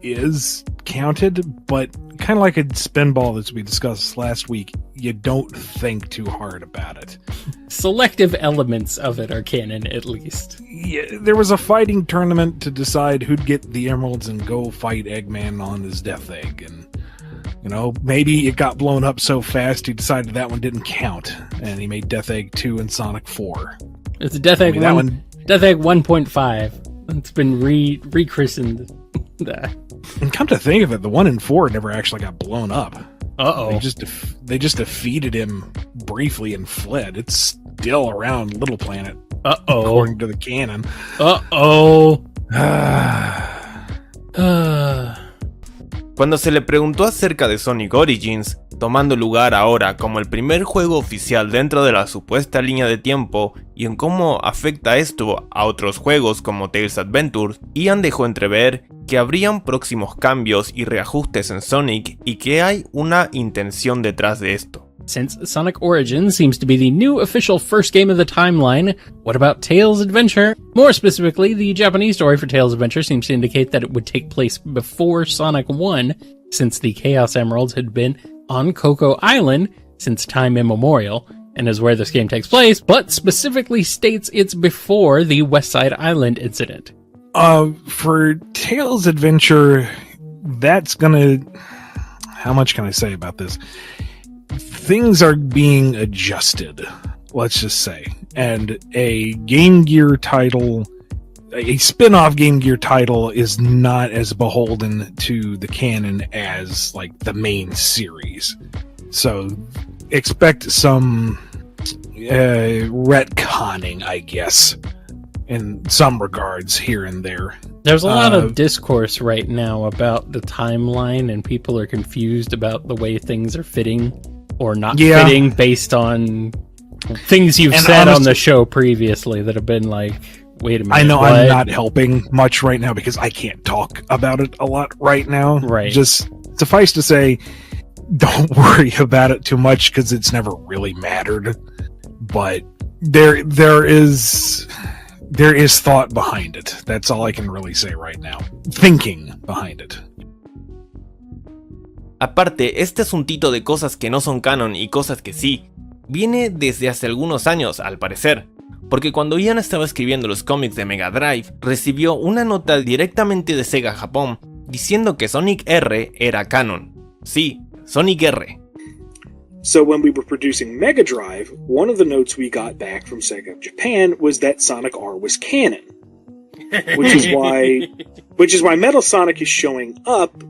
is counted, but kind of like a Spinball as we discussed last week, you don't think too hard about it. Selective elements of it are canon, at least. Yeah, there was a fighting tournament to decide who'd get the emeralds and go fight Eggman on his Death Egg, and you know, maybe it got blown up so fast he decided that one didn't count, and he made Death Egg 2 and Sonic 4. It's a Death Egg that one. Death Egg 1.5. It's been rechristened. And come to think of it, the 1 and 4 never actually got blown up. Uh-oh. They just defeated him briefly and fled. It's still around Little Planet. Uh-oh. According to the canon. Uh-oh. Cuando se le preguntó acerca de Sonic Origins, tomando lugar ahora como el primer juego oficial dentro de la supuesta línea de tiempo y en cómo afecta esto a otros juegos como Tails Adventure, Ian dejó entrever que habrían próximos cambios y reajustes en Sonic y que hay una intención detrás de esto. Since Sonic Origins seems to be the new official first game of the timeline, what about Tails Adventure? More specifically, the Japanese story for Tails Adventure seems to indicate that it would take place before Sonic 1, since the Chaos Emeralds had been on Coco Island since time immemorial, and is where this game takes place, but specifically states it's before the West Side Island incident. For Tails Adventure, that's gonna... How much can I say about this? Things are being adjusted, let's just say. And a Game Gear title, a spin-off Game Gear title, is not as beholden to the canon as, like, the main series. So, expect some retconning, I guess, in some regards here and there. There's a lot of discourse right now about the timeline, and people are confused about the way things are fitting or not fitting based on things you've said on the show previously that have been like, wait a minute. I know what? I'm not helping much right now because I can't talk about it a lot right now. Right. Just suffice to say, don't worry about it too much because it's never really mattered. But there is thought behind it. That's all I can really say right now. Thinking behind it. Aparte, este asuntito de cosas que no son canon y cosas que sí, viene desde hace algunos años, al parecer. Porque cuando Ian estaba escribiendo los cómics de Mega Drive, recibió una nota directamente de Sega Japón, diciendo que Sonic R era canon. Sí, Sonic R. So when we were producing Mega Drive, one of the notes we got back from Sega Japan was that Sonic R was canon. Which is why Metal Sonic is showing up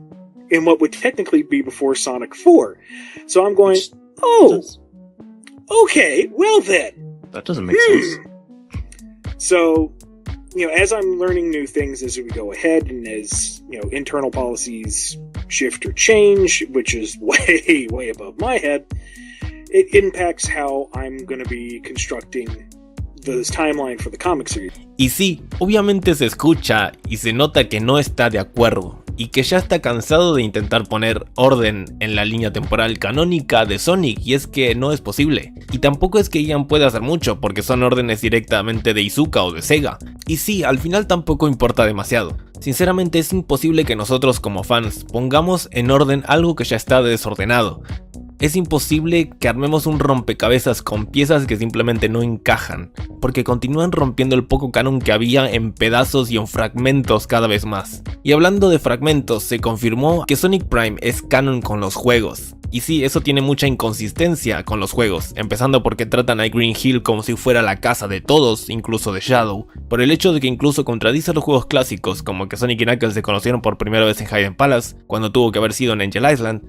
in what would technically be before Sonic 4. So I'm going, okay, well then. That doesn't make sense. So, as I'm learning new things as we go ahead, and as, internal policies shift or change, which is way, way above my head, it impacts how I'm going to be constructing the timeline for the comic series. Y sí, obviamente se escucha y se nota que no está de acuerdo, y que ya está cansado de intentar poner orden en la línea temporal canónica de Sonic, y es que no es posible. Y tampoco es que Ian pueda hacer mucho, porque son órdenes directamente de Iizuka o de Sega. Y sí, al final tampoco importa demasiado. Sinceramente es imposible que nosotros como fans pongamos en orden algo que ya está desordenado. Es imposible que armemos un rompecabezas con piezas que simplemente no encajan, porque continúan rompiendo el poco canon que había en pedazos y en fragmentos cada vez más. Y hablando de fragmentos, se confirmó que Sonic Prime es canon con los juegos. Y sí, eso tiene mucha inconsistencia con los juegos, empezando porque tratan a Green Hill como si fuera la casa de todos, incluso de Shadow, por el hecho de que incluso contradice a los juegos clásicos, como que Sonic y Knuckles se conocieron por primera vez en Hidden Palace, cuando tuvo que haber sido en Angel Island,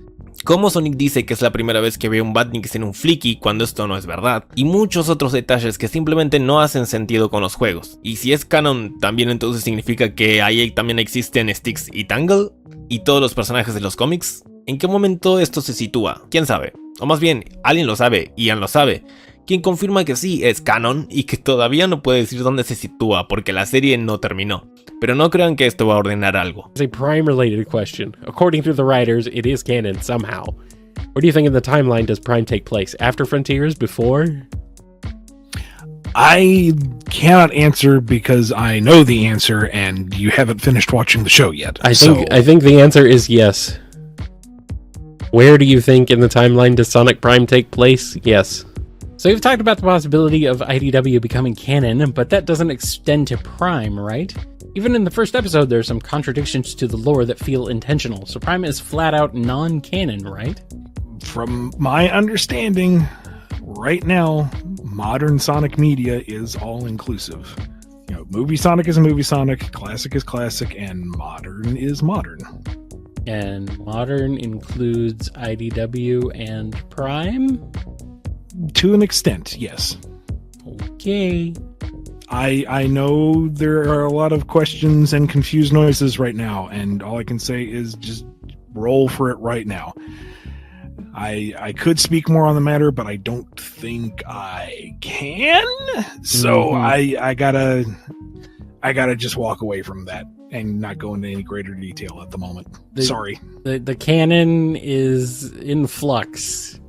como Sonic dice que es la primera vez que ve un Badniks en un Flicky cuando esto no es verdad, y muchos otros detalles que simplemente no hacen sentido con los juegos. Y si es canon, también entonces significa que ahí también existen Styx y Tangle, y todos los personajes de los cómics. ¿En qué momento esto se sitúa? ¿Quién sabe? O más bien, alguien lo sabe, Ian lo sabe, quien confirma que sí es canon y que todavía no puede decir dónde se sitúa porque la serie no terminó. Pero no crean que esto va a ordenar algo. It's a Prime-related question. According to the writers, it is canon somehow. Where do you think in the timeline does Prime take place? After Frontiers? Before? I cannot answer because I know the answer and you haven't finished watching the show yet. I think the answer is yes. Where do you think in the timeline does Sonic Prime take place? Yes. So we've talked about the possibility of IDW becoming canon, but that doesn't extend to Prime, right? Even in the first episode, there are some contradictions to the lore that feel intentional, so Prime is flat out non-canon, right? From my understanding, right now, modern Sonic media is all-inclusive. You know, movie Sonic is movie Sonic, classic is classic, and modern is modern. And modern includes IDW and Prime? To an extent, yes. Okay. I know there are a lot of questions and confused noises right now, and all I can say is just roll for it right now. I could speak more on the matter, but I don't think I can. So I gotta just walk away from that and not go into any greater detail at the moment. Sorry. The canon is in flux.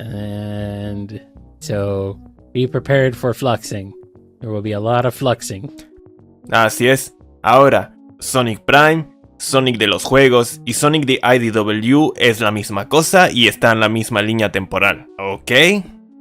And so be prepared for fluxing. There will be a lot of fluxing. Así es. Ahora, Sonic Prime, Sonic de los juegos y Sonic de IDW es la misma cosa y está en la misma línea temporal. ¿Ok?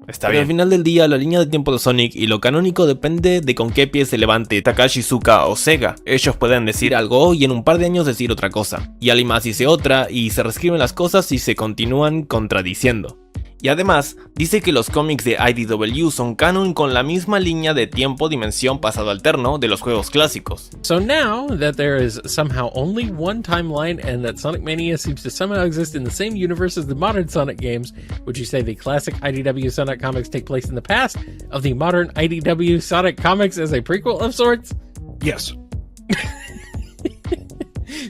Está bien. Al final del día, la línea de tiempo de Sonic y lo canónico depende de con qué pie se levante Takashi Iizuka o Sega. Ellos pueden decir algo y en un par de años decir otra cosa. Y alguien más dice otra y se reescriben las cosas y se continúan contradiciendo. Y además, dice que los cómics de IDW son canon con la misma línea de tiempo, dimensión, pasado alterno de los juegos clásicos. So now that there is somehow only one timeline and that Sonic Mania seems to somehow exist in the same universe as the modern Sonic games, would you say the classic IDW Sonic comics take place in the past of the modern IDW Sonic comics as a prequel of sorts? Yes.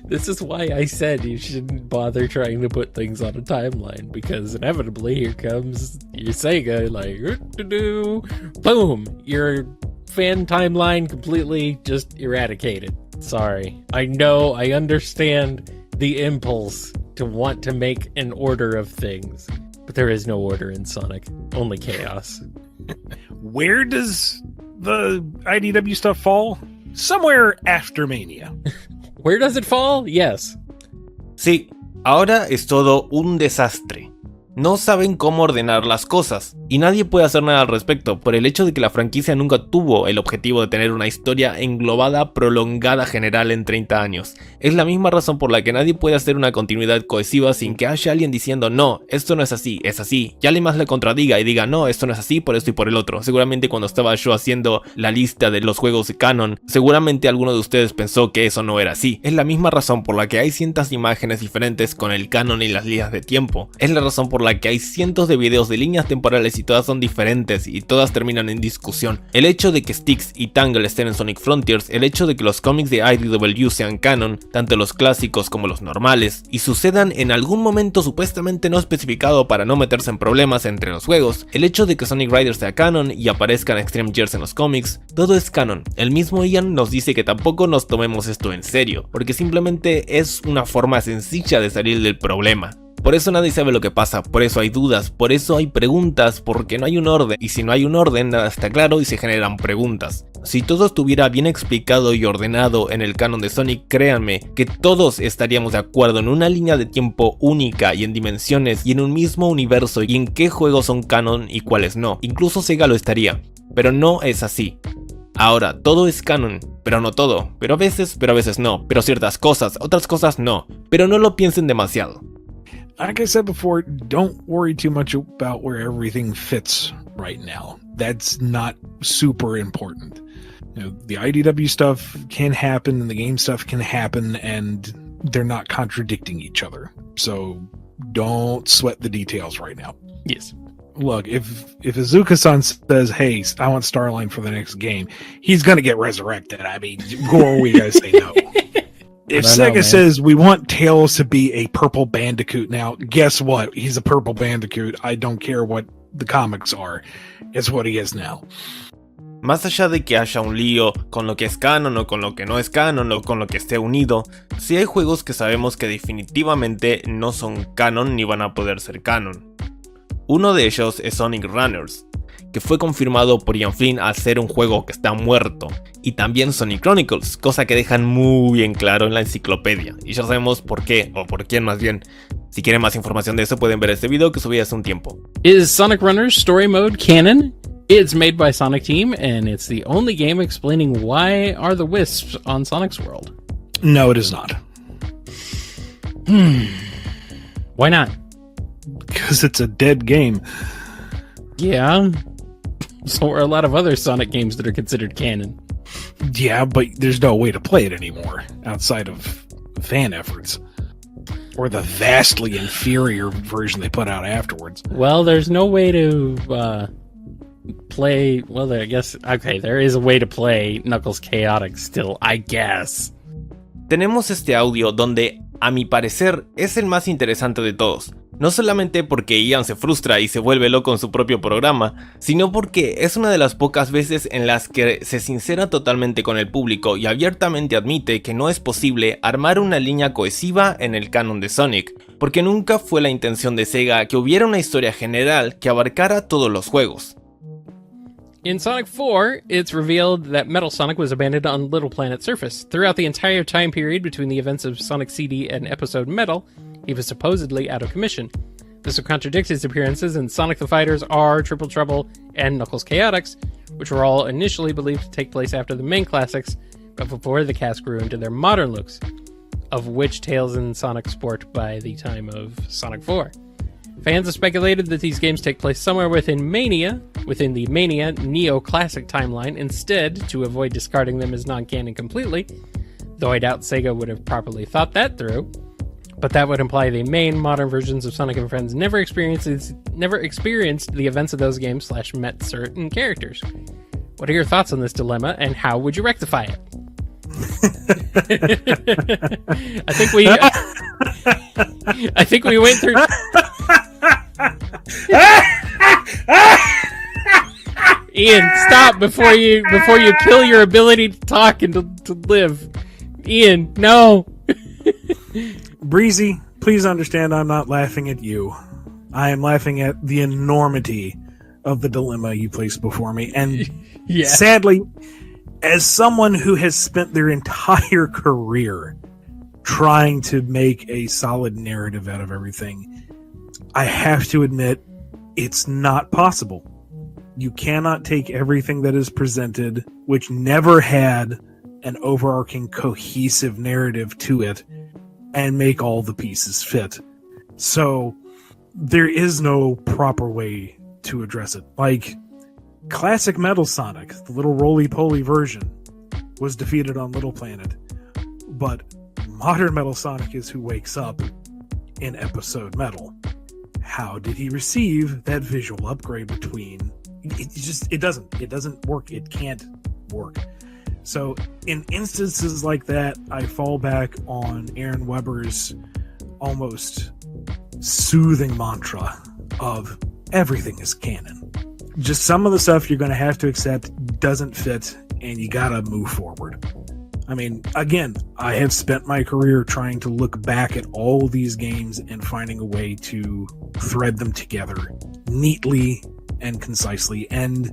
This is why I said you shouldn't bother trying to put things on a timeline, because inevitably here comes your Sega, like, boom, your fan timeline completely just eradicated. Sorry. I know, I understand the impulse to want to make an order of things, but there is no order in Sonic, only chaos. Where does the IDW stuff fall? Somewhere after Mania. Where does it fall? Yes. Sí, ahora es todo un desastre. No saben cómo ordenar las cosas, y nadie puede hacer nada al respecto por el hecho de que la franquicia nunca tuvo el objetivo de tener una historia englobada, prolongada, general en 30 años. Es la misma razón por la que nadie puede hacer una continuidad cohesiva sin que haya alguien diciendo no, esto no es así, es así, y alguien más le contradiga y diga no, esto no es así por esto y por el otro. Seguramente cuando estaba yo haciendo la lista de los juegos de canon, seguramente alguno de ustedes pensó que eso no era así. Es la misma razón por la que hay cientos de imágenes diferentes con el canon y las líneas de tiempo. Es la razón por la que hay cientos de videos de líneas temporales y todas son diferentes y todas terminan en discusión. El hecho de que Styx y Tangle estén en Sonic Frontiers, el hecho de que los cómics de IDW sean canon, tanto los clásicos como los normales, y sucedan en algún momento supuestamente no especificado para no meterse en problemas entre los juegos, el hecho de que Sonic Riders sea canon y aparezcan Extreme Gears en los cómics, todo es canon. El mismo Ian nos dice que tampoco nos tomemos esto en serio, porque simplemente es una forma sencilla de salir del problema. Por eso nadie sabe lo que pasa, por eso hay dudas, por eso hay preguntas, porque no hay un orden, y si no hay un orden nada está claro y se generan preguntas. Si todo estuviera bien explicado y ordenado en el canon de Sonic, créanme que todos estaríamos de acuerdo en una línea de tiempo única y en dimensiones y en un mismo universo y en qué juegos son canon y cuáles no. Incluso Sega lo estaría, pero no es así. Ahora, todo es canon, pero no todo, pero a veces no, pero ciertas cosas, otras cosas no, pero no lo piensen demasiado. Like I said before, don't worry too much about where everything fits right now. That's not super important. You know, the IDW stuff can happen and the game stuff can happen, and they're not contradicting each other. So don't sweat the details right now. Yes. Look, if Izuka-san says, hey, I want Starline for the next game, he's going to get resurrected. I mean, who are we going to say no? If Sega says we want Tails to be a purple bandicoot now, guess what? He's a purple bandicoot. I don't care what the comics are. It's what he is now. Más allá de que haya un lío con lo que es canon o con lo que no es canon o con lo que esté unido, sí hay juegos que sabemos que definitivamente no son canon ni van a poder ser canon. Uno de ellos es Sonic Runners, que fue confirmado por Ian Flynn al ser un juego que está muerto, y también Sonic Chronicles, cosa que dejan muy bien claro en la enciclopedia, y ya sabemos por qué, o por quién más bien. Si quieren más información de eso pueden ver este video que subí hace un tiempo. Is Sonic Runners Story Mode canon? It's made by Sonic Team, and it's the only game explaining why are the wisps on Sonic's world. No, it is not. Why not? Because it's a dead game. Yeah. So are a lot of other Sonic games that are considered canon. Yeah, but there's no way to play it anymore outside of fan efforts. Or the vastly inferior version they put out afterwards. Well, there's no way to play... Well, I guess... Okay, there is a way to play Knuckles Chaotix still, I guess. Tenemos este audio donde, a mi parecer, es el más interesante de todos. No solamente porque Ian se frustra y se vuelve loco en su propio programa, sino porque es una de las pocas veces en las que se sincera totalmente con el público y abiertamente admite que no es posible armar una línea cohesiva en el canon de Sonic, porque nunca fue la intención de Sega que hubiera una historia general que abarcara todos los juegos. In Sonic 4, it's revealed that Metal Sonic was abandoned on Little Planet surface. Throughout the entire time period between the events of Sonic CD and Episode Metal, he was supposedly out of commission. This would contradict his appearances in Sonic the Fighters R, Triple Trouble, and Knuckles Chaotix, which were all initially believed to take place after the main classics, but before the cast grew into their modern looks, of which Tails and Sonic sport by the time of Sonic 4. Fans have speculated that these games take place somewhere within the Mania Neo-Classic timeline, instead, to avoid discarding them as non-canon completely, though I doubt Sega would have properly thought that through. But that would imply the main modern versions of Sonic and Friends never experienced the events of those games / met certain characters. What are your thoughts on this dilemma, and how would you rectify it? I think we went through. Ian, stop before you kill your ability to talk and to live. Ian, no. Breezy, please understand I'm not laughing at you. I am laughing at the enormity of the dilemma you placed before me. And Yeah. sadly, as someone who has spent their entire career trying to make a solid narrative out of everything, I have to admit it's not possible. You cannot take everything that is presented, which never had an overarching cohesive narrative to it, and make all the pieces fit. So there is no proper way to address it. Like, classic Metal Sonic, the little roly-poly version, was defeated on Little Planet. But modern Metal Sonic is who wakes up in Episode Metal. How did he receive that visual upgrade between... It doesn't work. It can't work. So in instances like that, I fall back on Aaron Weber's almost soothing mantra of everything is canon. Just some of the stuff you're going to have to accept doesn't fit, and you got to move forward. I mean, again, I have spent my career trying to look back at all these games and finding a way to thread them together neatly and concisely. And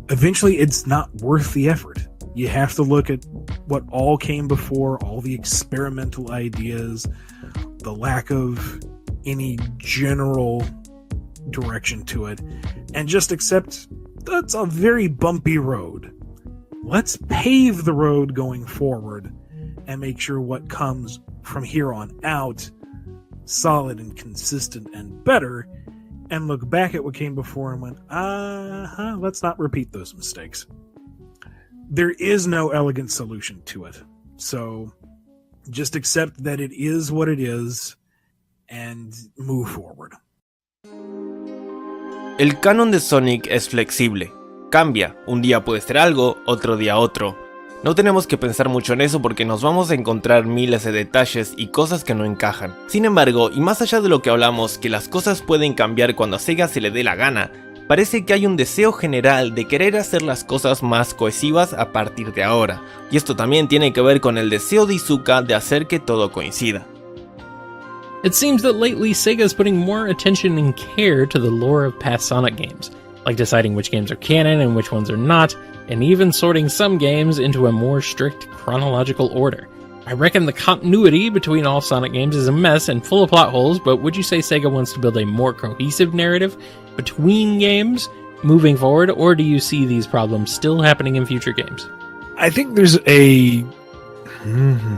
eventually it's not worth the effort. You have to look at what all came before, all the experimental ideas, the lack of any general direction to it, and just accept that's a very bumpy road. Let's pave the road going forward and make sure what comes from here on out solid and consistent and better, and look back at what came before and went, let's not repeat those mistakes. There is no elegant solution to it. So just accept that it is what it is and move forward. El canon de Sonic es flexible. Cambia, un día puede ser algo, otro día otro. No tenemos que pensar mucho en eso porque nos vamos a encontrar miles de detalles y cosas que no encajan. Sin embargo, y más allá de lo que hablamos, que las cosas pueden cambiar cuando a Sega se le dé la gana, parece que hay un deseo general de querer hacer las cosas más cohesivas a partir de ahora. Y esto también tiene que ver con el deseo de Iizuka de hacer que todo coincida. It seems that lately Sega is putting more attention and care to the lore of past Sonic games, like deciding which games are canon and which ones are not, and even sorting some games into a more strict chronological order. I reckon the continuity between all Sonic games is a mess and full of plot holes, but would you say Sega wants to build a more cohesive narrative between games moving forward, or do you see these problems still happening in future games? I think there's a...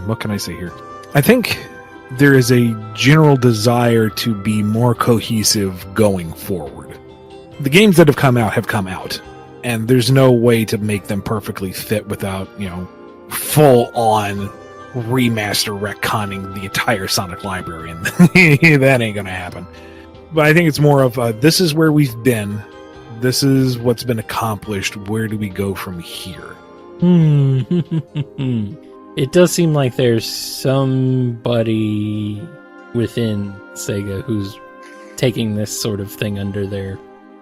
what can I say here? I think there is a general desire to be more cohesive going forward. The games that have come out, and there's no way to make them perfectly fit without, full-on remaster retconning the entire Sonic library, and that ain't gonna happen. But I think it's more of this is where we've been, this is what's been accomplished, where do we go from here? It does seem like there's somebody within Sega who's taking this sort of thing under their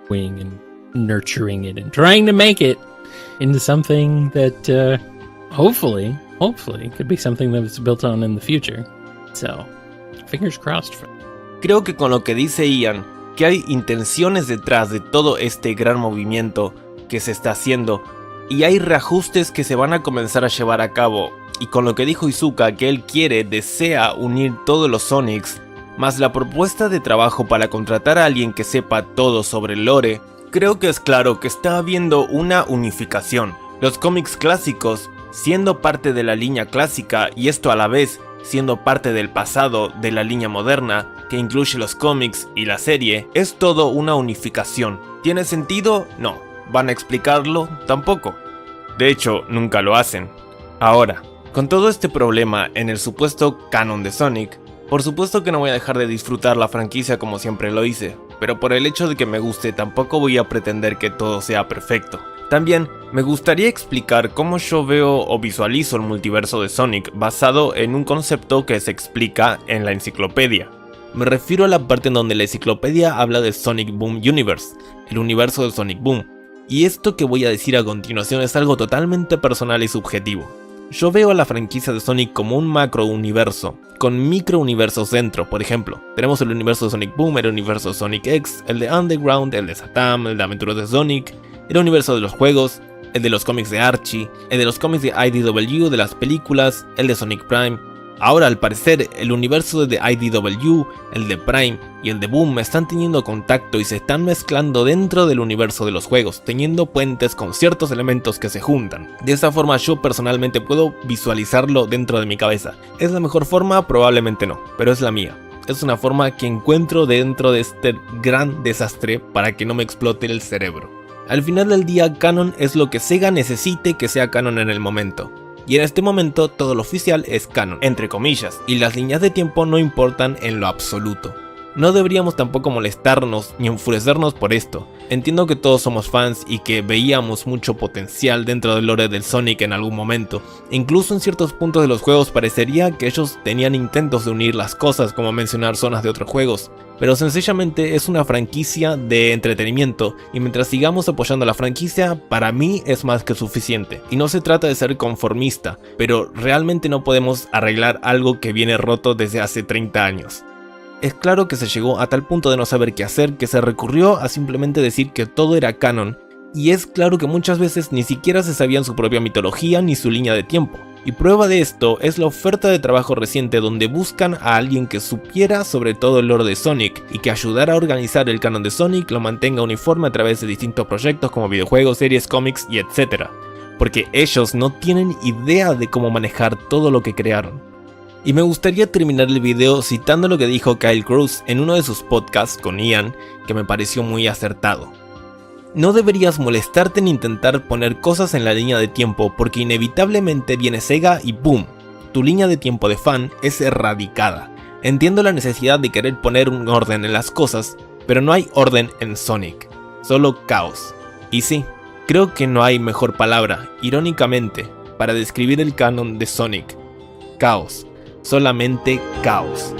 wing and nurturing it and trying to make it into something that hopefully could be something that's built on in the future. So, fingers crossed for. Creo que con lo que dice Ian, que hay intenciones detrás de todo este gran movimiento que se está haciendo y hay reajustes que se van a comenzar a llevar a cabo, y con lo que dijo Iizuka que él desea unir todos los Sonics, más la propuesta de trabajo para contratar a alguien que sepa todo sobre el lore, creo que es claro que está habiendo una unificación. Los cómics clásicos siendo parte de la línea clásica y esto a la vez siendo parte del pasado de la línea moderna, que incluye los cómics y la serie, es todo una unificación. ¿Tiene sentido? No. ¿Van a explicarlo? Tampoco. De hecho, nunca lo hacen. Ahora, con todo este problema en el supuesto canon de Sonic, por supuesto que no voy a dejar de disfrutar la franquicia como siempre lo hice, pero por el hecho de que me guste tampoco voy a pretender que todo sea perfecto. También me gustaría explicar cómo yo veo o visualizo el multiverso de Sonic basado en un concepto que se explica en la enciclopedia. Me refiero a la parte en donde la enciclopedia habla de Sonic Boom Universe, el universo de Sonic Boom, y esto que voy a decir a continuación es algo totalmente personal y subjetivo. Yo veo a la franquicia de Sonic como un macro universo, con micro universos dentro. Por ejemplo, tenemos el universo de Sonic Boom, el universo de Sonic X, el de Underground, el de Satam, el de Aventuras de Sonic, el universo de los juegos, el de los cómics de Archie, el de los cómics de IDW, de las películas, el de Sonic Prime. Ahora, al parecer, el universo de IDW, el de Prime y el de Boom están teniendo contacto y se están mezclando dentro del universo de los juegos, teniendo puentes con ciertos elementos que se juntan. De esa forma yo personalmente puedo visualizarlo dentro de mi cabeza. ¿Es la mejor forma? Probablemente no, pero es la mía. Es una forma que encuentro dentro de este gran desastre para que no me explote el cerebro. Al final del día, canon es lo que Sega necesite que sea canon en el momento. Y en este momento todo lo oficial es canon, entre comillas, y las líneas de tiempo no importan en lo absoluto. No deberíamos tampoco molestarnos ni enfurecernos por esto. Entiendo que todos somos fans y que veíamos mucho potencial dentro del lore del Sonic en algún momento. Incluso en ciertos puntos de los juegos parecería que ellos tenían intentos de unir las cosas, como mencionar zonas de otros juegos. Pero sencillamente es una franquicia de entretenimiento y mientras sigamos apoyando la franquicia, para mí es más que suficiente. Y no se trata de ser conformista, pero realmente no podemos arreglar algo que viene roto desde hace 30 años. Es claro que se llegó a tal punto de no saber qué hacer que se recurrió a simplemente decir que todo era canon y es claro que muchas veces ni siquiera se sabían su propia mitología ni su línea de tiempo. Y prueba de esto es la oferta de trabajo reciente donde buscan a alguien que supiera sobre todo el lore de Sonic y que ayudara a organizar el canon de Sonic, lo mantenga uniforme a través de distintos proyectos como videojuegos, series, cómics y etc. Porque ellos no tienen idea de cómo manejar todo lo que crearon. Y me gustaría terminar el video citando lo que dijo Kyle Cruz en uno de sus podcasts con Ian, que me pareció muy acertado. No deberías molestarte en intentar poner cosas en la línea de tiempo porque inevitablemente viene Sega y ¡boom! Tu línea de tiempo de fan es erradicada. Entiendo la necesidad de querer poner un orden en las cosas, pero no hay orden en Sonic, solo caos. Y sí, creo que no hay mejor palabra, irónicamente, para describir el canon de Sonic. Caos, solamente caos.